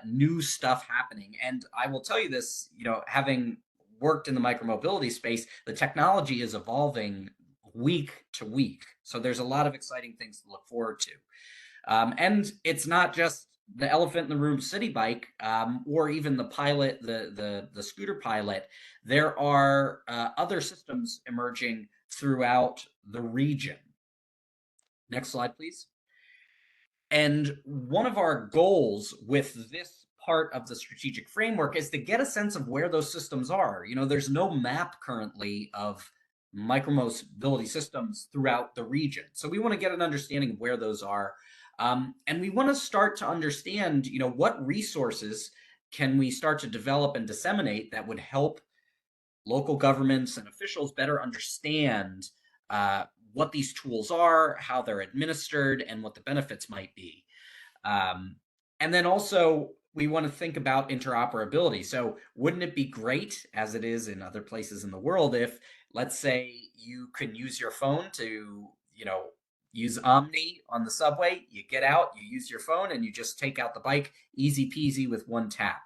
new stuff happening. And I will tell you this, having worked in the micromobility space, the technology is evolving week to week. So there's a lot of exciting things to look forward to. And it's not just the elephant in the room City Bike, or even the pilot, the scooter pilot. There are other systems emerging throughout the region. Next slide, please. And one of our goals with this part of the strategic framework is to get a sense of where those systems are. There's no map currently of micromobility systems throughout the region. So we want to get an understanding of where those are. And we want to start to understand, what resources can we start to develop and disseminate that would help local governments and officials better understand what these tools are, how they're administered, and what the benefits might be. And then also, we want to think about interoperability. So wouldn't it be great, as it is in other places in the world, if, let's say, you can use your phone to, use Omni on the subway, you get out, you use your phone, and you just take out the bike, easy peasy with one tap.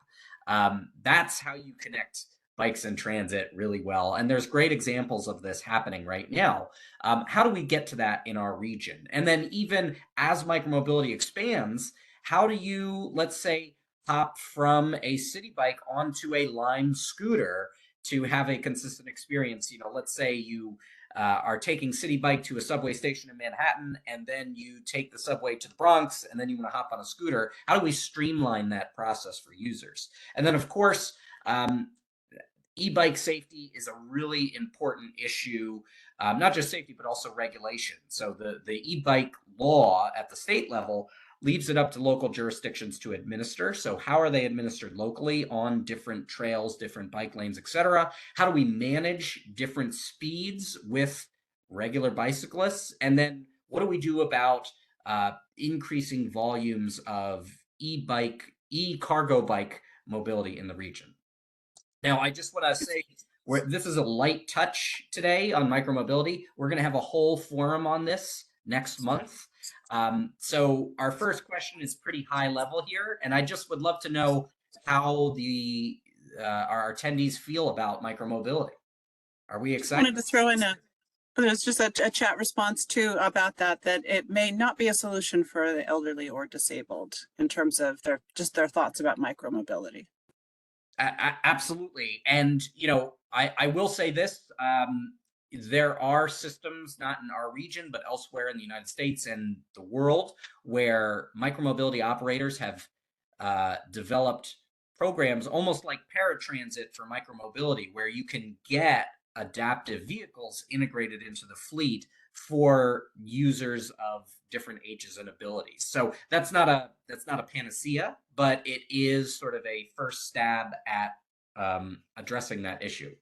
That's how you connect bikes and transit really well. And there's great examples of this happening right now. How do we get to that in our region? And then even as micromobility expands, how do you, let's say, hop from a city bike onto a Lime scooter to have a consistent experience? Let's say you are taking City Bike to a subway station in Manhattan, and then you take the subway to the Bronx, and then you want to hop on a scooter. How do we streamline that process for users? And then, of course, e-bike safety is a really important issue, not just safety, but also regulation. So the e-bike law at the state level leaves it up to local jurisdictions to administer. So how are they administered locally on different trails, different bike lanes, et cetera? How do we manage different speeds with regular bicyclists? And then what do we do about increasing volumes of e-cargo bike mobility in the region? Now, I just want to say, this is a light touch today on micromobility. We're going to have a whole forum on this next month. So our first question is pretty high level here, and I just would love to know how our attendees feel about micromobility. Are we excited? I wanted to throw in There's just a chat response too about that it may not be a solution for the elderly or disabled in terms of their thoughts about micromobility. Absolutely. And, I will say this, there are systems, not in our region, but elsewhere in the United States and the world, where micromobility operators have developed programs almost like paratransit for micromobility, where you can get adaptive vehicles integrated into the fleet for users of different ages and abilities. So that's not a panacea, but it is sort of a first stab at addressing that issue.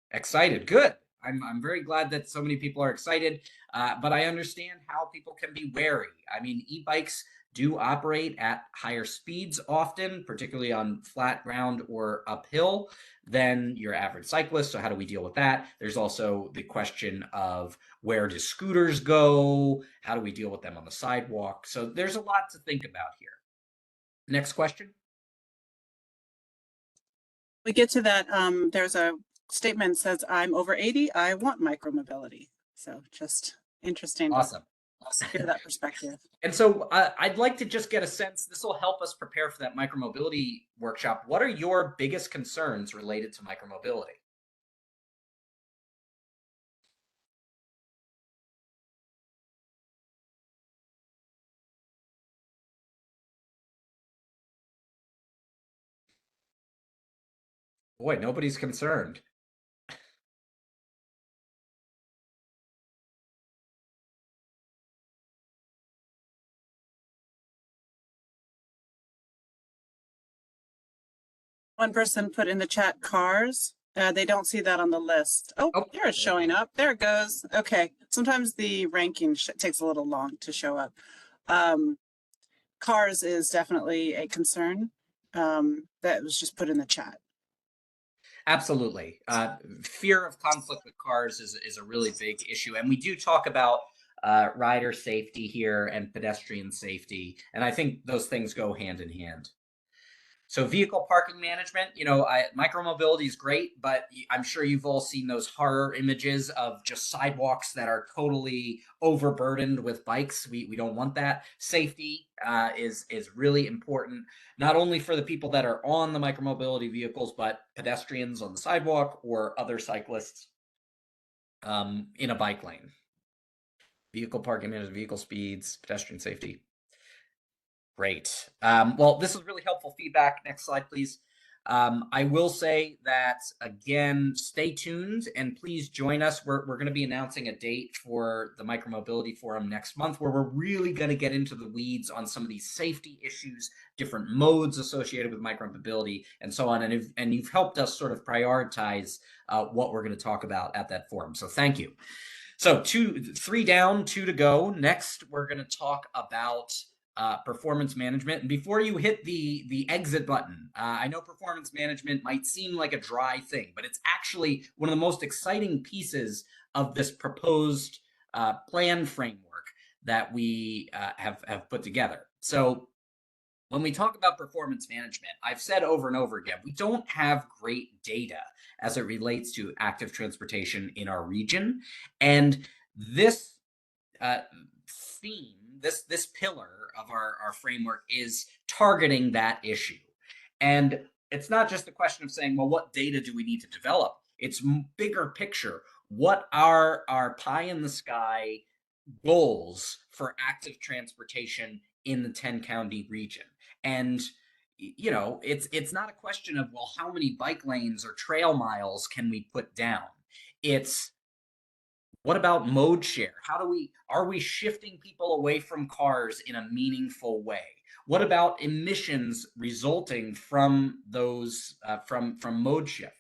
Excited, good. I'm very glad that so many people are excited, but I understand how people can be wary. I mean, e-bikes do operate at higher speeds often, particularly on flat ground or uphill, than your average cyclist. So how do we deal with that? There's also the question of where do scooters go? How do we deal with them on the sidewalk? So there's a lot to think about here. Next question. We get to that, there's a statement that says, I'm over 80, I want micromobility. So just interesting. Awesome. To hear that perspective. And so I'd like to just get a sense, this will help us prepare for that micromobility workshop. What are your biggest concerns related to micromobility? Boy, nobody's concerned. One person put in the chat cars. They don't see that on the list. Oh, there it's showing up. There it goes. Okay. Sometimes the ranking takes a little long to show up. Cars is definitely a concern that was just put in the chat. Absolutely. Fear of conflict with cars is a really big issue. And we do talk about rider safety here and pedestrian safety. And I think those things go hand in hand. So vehicle parking management, micromobility is great, but I'm sure you've all seen those horror images of just sidewalks that are totally overburdened with bikes. We don't want that. Safety is really important, not only for the people that are on the micromobility vehicles, but pedestrians on the sidewalk or other cyclists in a bike lane. Vehicle parking management, vehicle speeds, pedestrian safety. Great. Well, this is really helpful feedback. Next slide, please. I will say that, again, stay tuned and please join us. We're going to be announcing a date for the Micromobility Forum next month, where we're really going to get into the weeds on some of these safety issues, different modes associated with micromobility, and so on. And you've helped us sort of prioritize what we're going to talk about at that forum. So thank you. So 3 down, 2 to go. Next, we're going to talk about performance management. And before you hit the exit button, I know performance management might seem like a dry thing, but it's actually one of the most exciting pieces of this proposed plan framework that we have put together. So when we talk about performance management, I've said over and over again, we don't have great data as it relates to active transportation in our region. And this theme, this pillar of our framework is targeting that issue. And it's not just a question of saying, well, what data do we need to develop? It's bigger picture. What are our pie in the sky goals for active transportation in the 10-county region? And it's not a question of, well, how many bike lanes or trail miles can we put down? It's what about mode share? Are we shifting people away from cars in a meaningful way? What about emissions resulting from those from mode shift?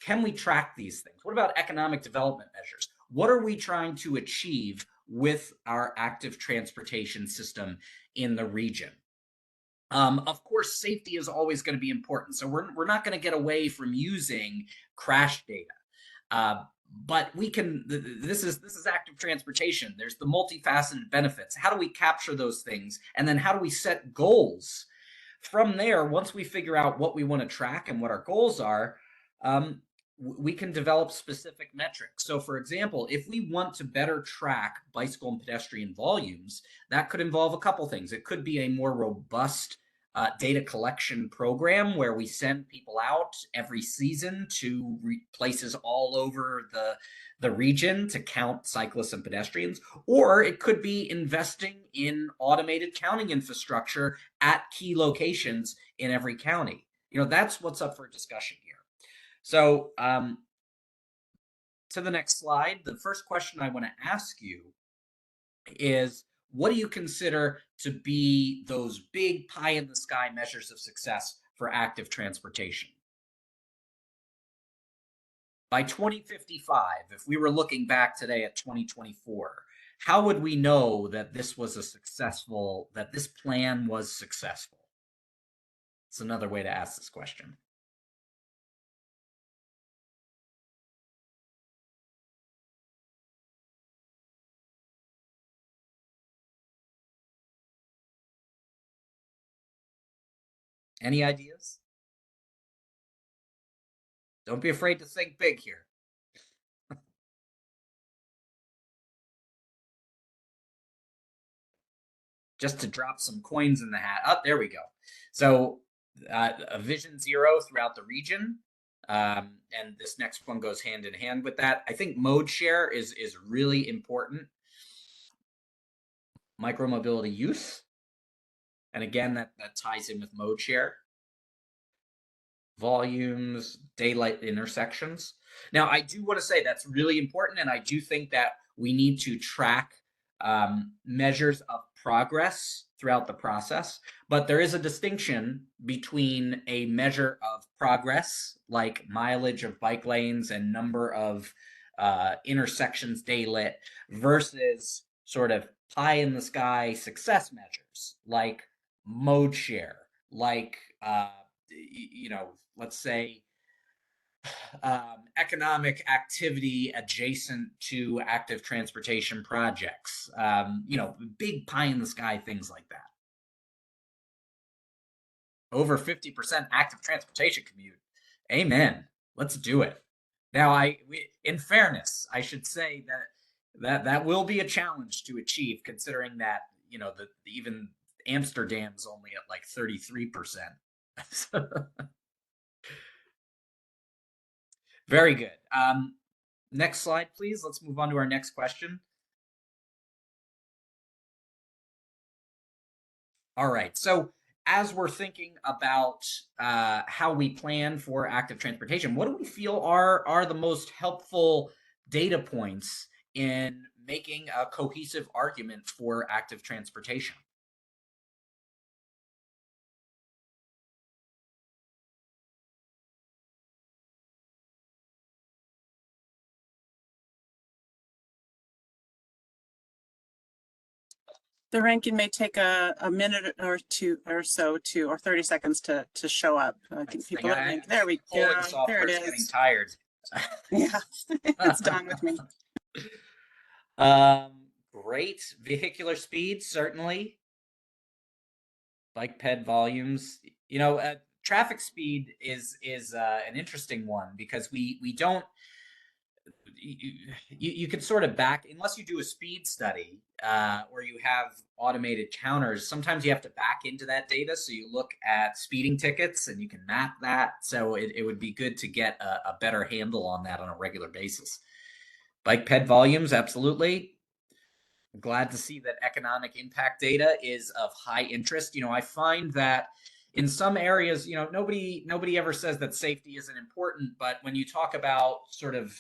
Can we track these things? What about economic development measures? What are we trying to achieve with our active transportation system in the region? Of course, safety is always going to be important. So we're not going to get away from using crash data. But we can, this is active transportation. There's the multifaceted benefits. How do we capture those things? And then how do we set goals? From there, once we figure out what we want to track and what our goals are, we can develop specific metrics. So for example, if we want to better track bicycle and pedestrian volumes, that could involve a couple things. It could be a more robust data collection program where we send people out every season to places all over the region to count cyclists and pedestrians, or it could be investing in automated counting infrastructure at key locations in every county. You know, that's what's up for discussion here. So to the next slide, the first question I want to ask you is, what do you consider to be those big pie in the sky measures of success for active transportation? By 2055, if we were looking back today at 2024, how would we know that this was that this plan was successful? It's another way to ask this question. Any ideas? Don't be afraid to think big here. Just to drop some coins in the hat. Oh, there we go. So a vision zero throughout the region. And this next one goes hand in hand with that. I think mode share is really important. Micromobility use. And again, that ties in with mode share. Volumes, daylight intersections. Now, I do want to say that's really important, and I do think that we need to track measures of progress throughout the process, but there is a distinction between a measure of progress, like mileage of bike lanes and number of intersections daylit, versus sort of pie in the sky success measures, like mode share, like you know, let's say economic activity adjacent to active transportation projects, you know, big pie in the sky things like that. Over 50% active transportation commute. Amen. Let's do it. Now, in fairness, I should say that will be a challenge to achieve, considering that, you know, even Amsterdam's only at like 33%. Very good. Next slide, please. Let's move on to our next question. All right. So as we're thinking about how we plan for active transportation, what do we feel are the most helpful data points in making a cohesive argument for active transportation? The ranking may take a minute or two or so to, or 30 seconds to show up. I think people are like, there we go. There it is. Getting tired. Yeah, it's done with me. Great. Vehicular speed, certainly. Bike ped volumes. You know, traffic speed is an interesting one, because we don't, you can sort of back, unless you do a speed study or you have automated counters, sometimes you have to back into that data. So you look at speeding tickets and you can map that. So it would be good to get a better handle on that on a regular basis. Bike ped volumes, absolutely. I'm glad to see that economic impact data is of high interest. You know, I find that in some areas, you know, nobody ever says that safety isn't important, but when you talk about sort of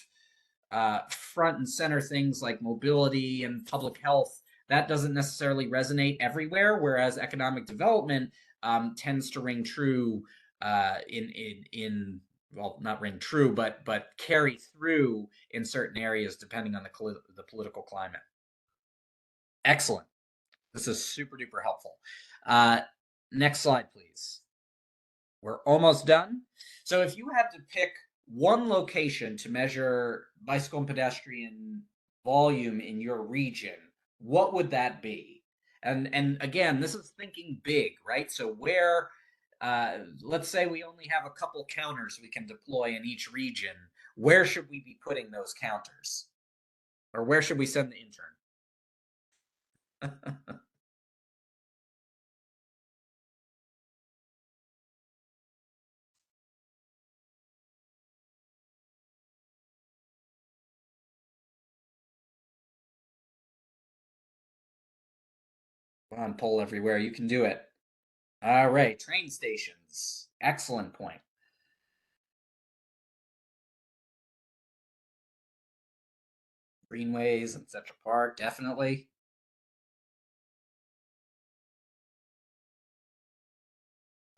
front and center things like mobility and public health, that doesn't necessarily resonate everywhere, whereas economic development tends to ring true in well, not ring true, but carry through in certain areas depending on the political climate. Excellent. This is super duper helpful. Next slide, please. We're almost done. So if you had to pick one location to measure bicycle and pedestrian volume in your region, what would that be? And again, this is thinking big, right? So where, let's say we only have a couple counters we can deploy in each region. where should we be putting those counters? Or where should we send the intern? Come on, poll everywhere. You can do it. All right, train stations. Excellent point. Greenways and Central Park, definitely.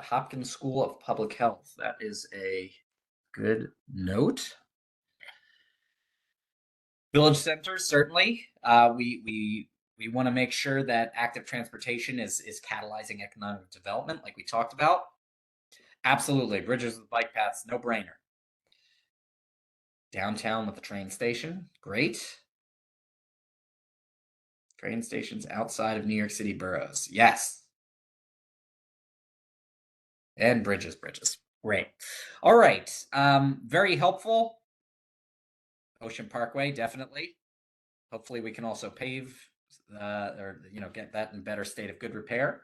Hopkins School of Public Health. That is a good note. Village centers, certainly. We want to make sure that active transportation is catalyzing economic development, like we talked about. Absolutely, bridges with bike paths, no brainer. Downtown with the train station, great. Train stations outside of New York City boroughs, yes. And bridges, great. All right, very helpful. Ocean Parkway, definitely. Hopefully we can also pave or get that in better state of good repair.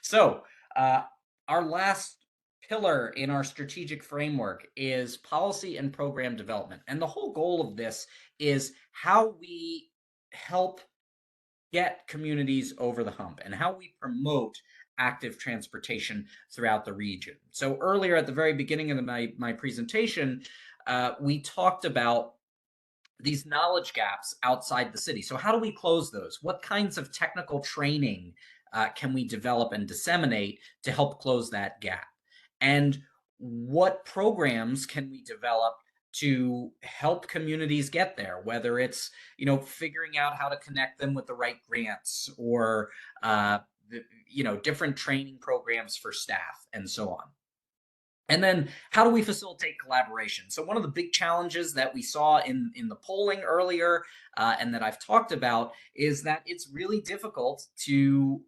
So our last pillar in our strategic framework is policy and program development. And the whole goal of this is how we help get communities over the hump and how we promote active transportation throughout the region. So earlier at the very beginning of my presentation, we talked about these knowledge gaps outside the city. So how do we close those? What kinds of technical training can we develop and disseminate to help close that gap? And what programs can we develop to help communities get there, whether it's figuring out how to connect them with the right grants or different training programs for staff and so on. And then how do we facilitate collaboration? So one of the big challenges that we saw in the polling earlier and that I've talked about is that it's really difficult to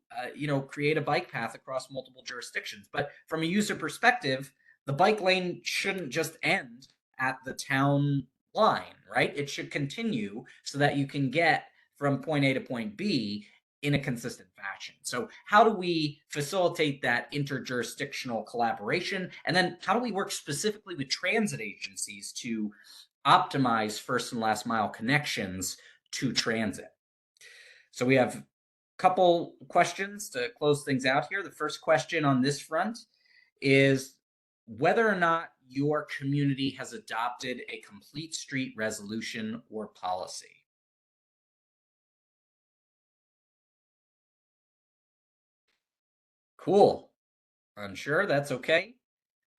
create a bike path across multiple jurisdictions. But from a user perspective, the bike lane shouldn't just end at the town line, right? It should continue so that you can get from point A to point B in a consistent fashion. So how do we facilitate that interjurisdictional collaboration? And then how do we work specifically with transit agencies to optimize first and last mile connections to transit? So we have a couple questions to close things out here. The first question on this front is whether or not your community has adopted a complete street resolution or policy. Cool. Unsure, that's okay.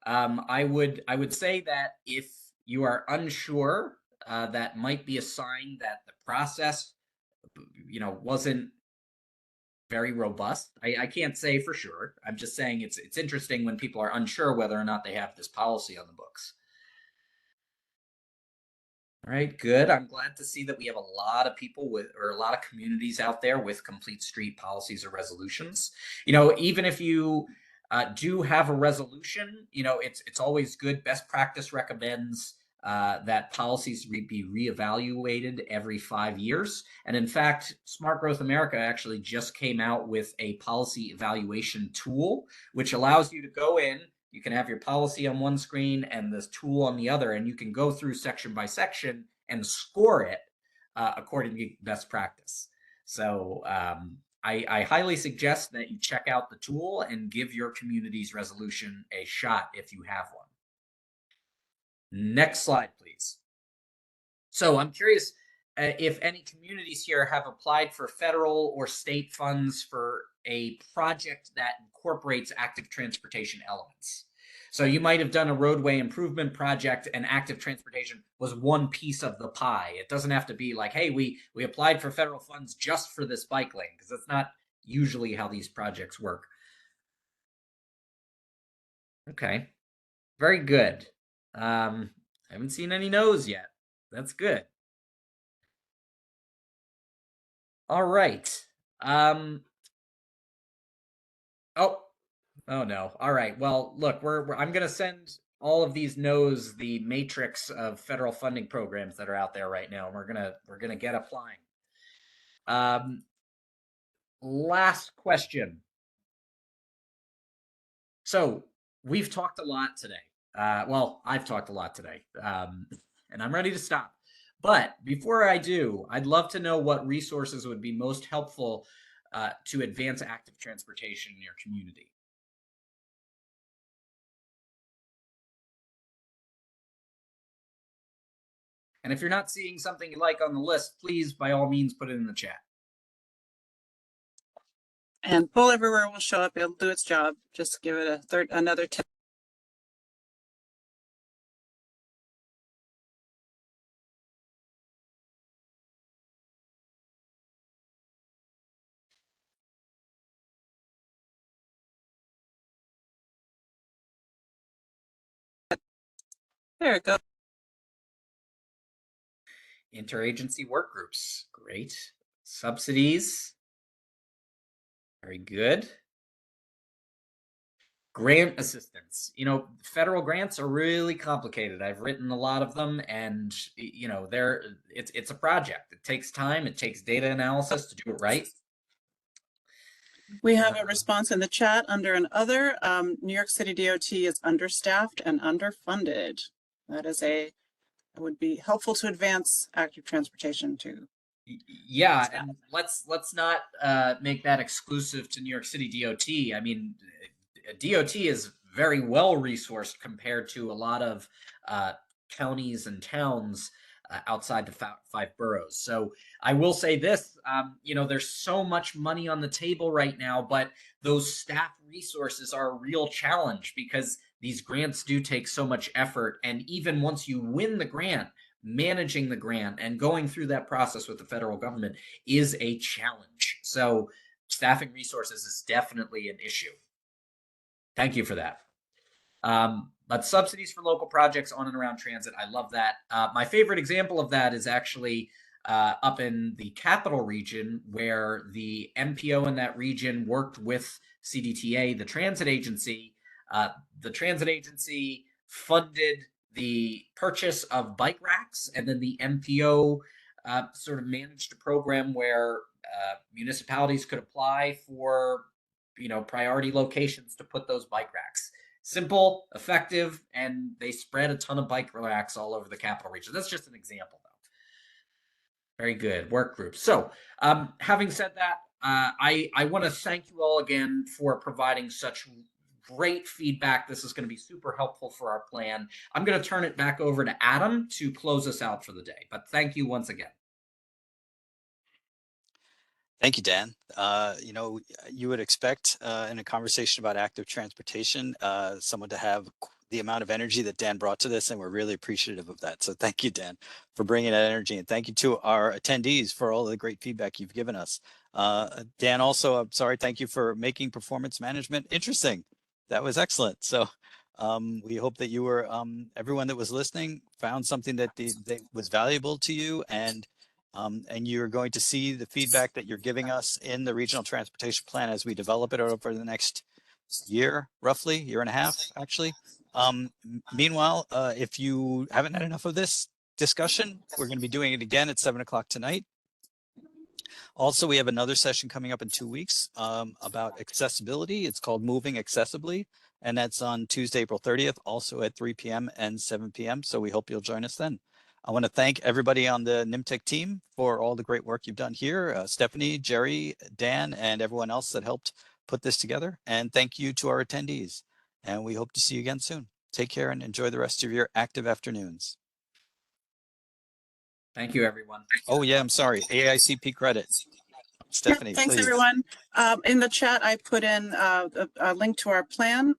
I would say that if you are unsure, that might be a sign that the process, wasn't very robust. I can't say for sure. I'm just saying it's interesting when people are unsure whether or not they have this policy on the books. All right, good. I'm glad to see that we have a lot of people or a lot of communities out there with complete street policies or resolutions. Even if you do have a resolution, it's always good. Best practice recommends that policies be reevaluated every 5 years. And in fact, Smart Growth America actually just came out with a policy evaluation tool, which allows you to go in. You can have your policy on one screen and this tool on the other, and you can go through section by section and score it according to best practice. So I highly suggest that you check out the tool and give your community's resolution a shot if you have one. Next slide, please. So I'm curious if any communities here have applied for federal or state funds for a project that incorporates active transportation elements. So you might have done a roadway improvement project and active transportation was one piece of the pie. It doesn't have to be like, hey, we applied for federal funds just for this bike lane, because that's not usually how these projects work. Okay, very good. I haven't seen any no's yet. That's good. All right. Oh no. All right. Well, look, I'm gonna send all of these knows the matrix of federal funding programs that are out there right now. And we're gonna get applying. Last question. So we've talked a lot today. Well, I've talked a lot today, and I'm ready to stop. But before I do, I'd love to know what resources would be most helpful to advance active transportation in your community. And if you're not seeing something you like on the list, please, by all means, put it in the chat. And Pull Everywhere will show up. It'll do its job. Just give it another 10. There it goes. Interagency work groups, great. Subsidies, very good. Grant assistance. You know, federal grants are really complicated. I've written a lot of them, and you know, it's a project. It takes time. It takes data analysis to do it right. We have a response in the chat under an other. New York City DOT is understaffed and underfunded. That is it would be helpful to advance active transportation too. Yeah, and let's not make that exclusive to New York City DOT. I mean, DOT is very well resourced compared to a lot of counties and towns outside the five boroughs. So I will say this, you know, there's so much money on the table right now, but those staff resources are a real challenge because these grants do take so much effort. And even once you win the grant, managing the grant and going through that process with the federal government is a challenge. So staffing resources is definitely an issue. Thank you for that. But subsidies for local projects on and around transit, I love that. My favorite example of that is actually up in the capital region, where the MPO in that region worked with CDTA, the transit agency. The transit agency funded the purchase of bike racks, and then the MPO sort of managed a program where municipalities could apply for, you know, priority locations to put those bike racks. Simple, effective, and they spread a ton of bike racks all over the capital region. That's just an example, though. Very good work groups. So, having said that, I want to thank you all again for providing such great feedback. This is going to be super helpful for our plan. I'm going to turn it back over to Adam to close us out for the day. But thank you once again. Thank you, Dan. You know, you would expect in a conversation about active transportation, someone to have the amount of energy that Dan brought to this, and we're really appreciative of that. So thank you, Dan, for bringing that energy, and thank you to our attendees for all the great feedback you've given us. Dan, also, I'm sorry, thank you for making performance management interesting. That was excellent. So we hope that you were, everyone that was listening found something that was valuable to you, and you're going to see the feedback that you're giving us in the regional transportation plan as we develop it over the next year, roughly, year and a half, actually. Meanwhile, if you haven't had enough of this discussion, we're going to be doing it again at 7 o'clock tonight. Also, we have another session coming up in 2 weeks about accessibility. It's called Moving Accessibly, and that's on Tuesday, April 30th, also at 3 p.m. and 7 p.m. So we hope you'll join us then. I want to thank everybody on the NYMTC team for all the great work you've done here. Stephanie, Jerry, Dan, and everyone else that helped put this together. And thank you to our attendees. And we hope to see you again soon. Take care and enjoy the rest of your active afternoons. Thank you, everyone. Oh, yeah, I'm sorry. AICP credit. Stephanie, Thanks, please. everyone. In the chat, I put in a link to our plan,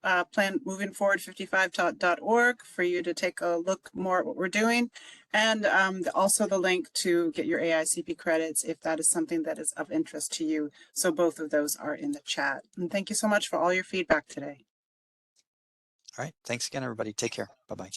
moving forward 55.org, for you to take a look more at what we're doing. And also the link to get your AICP credits if that is something that is of interest to you. So both of those are in the chat. And thank you so much for all your feedback today. All right. Thanks again, everybody. Take care. Bye-bye.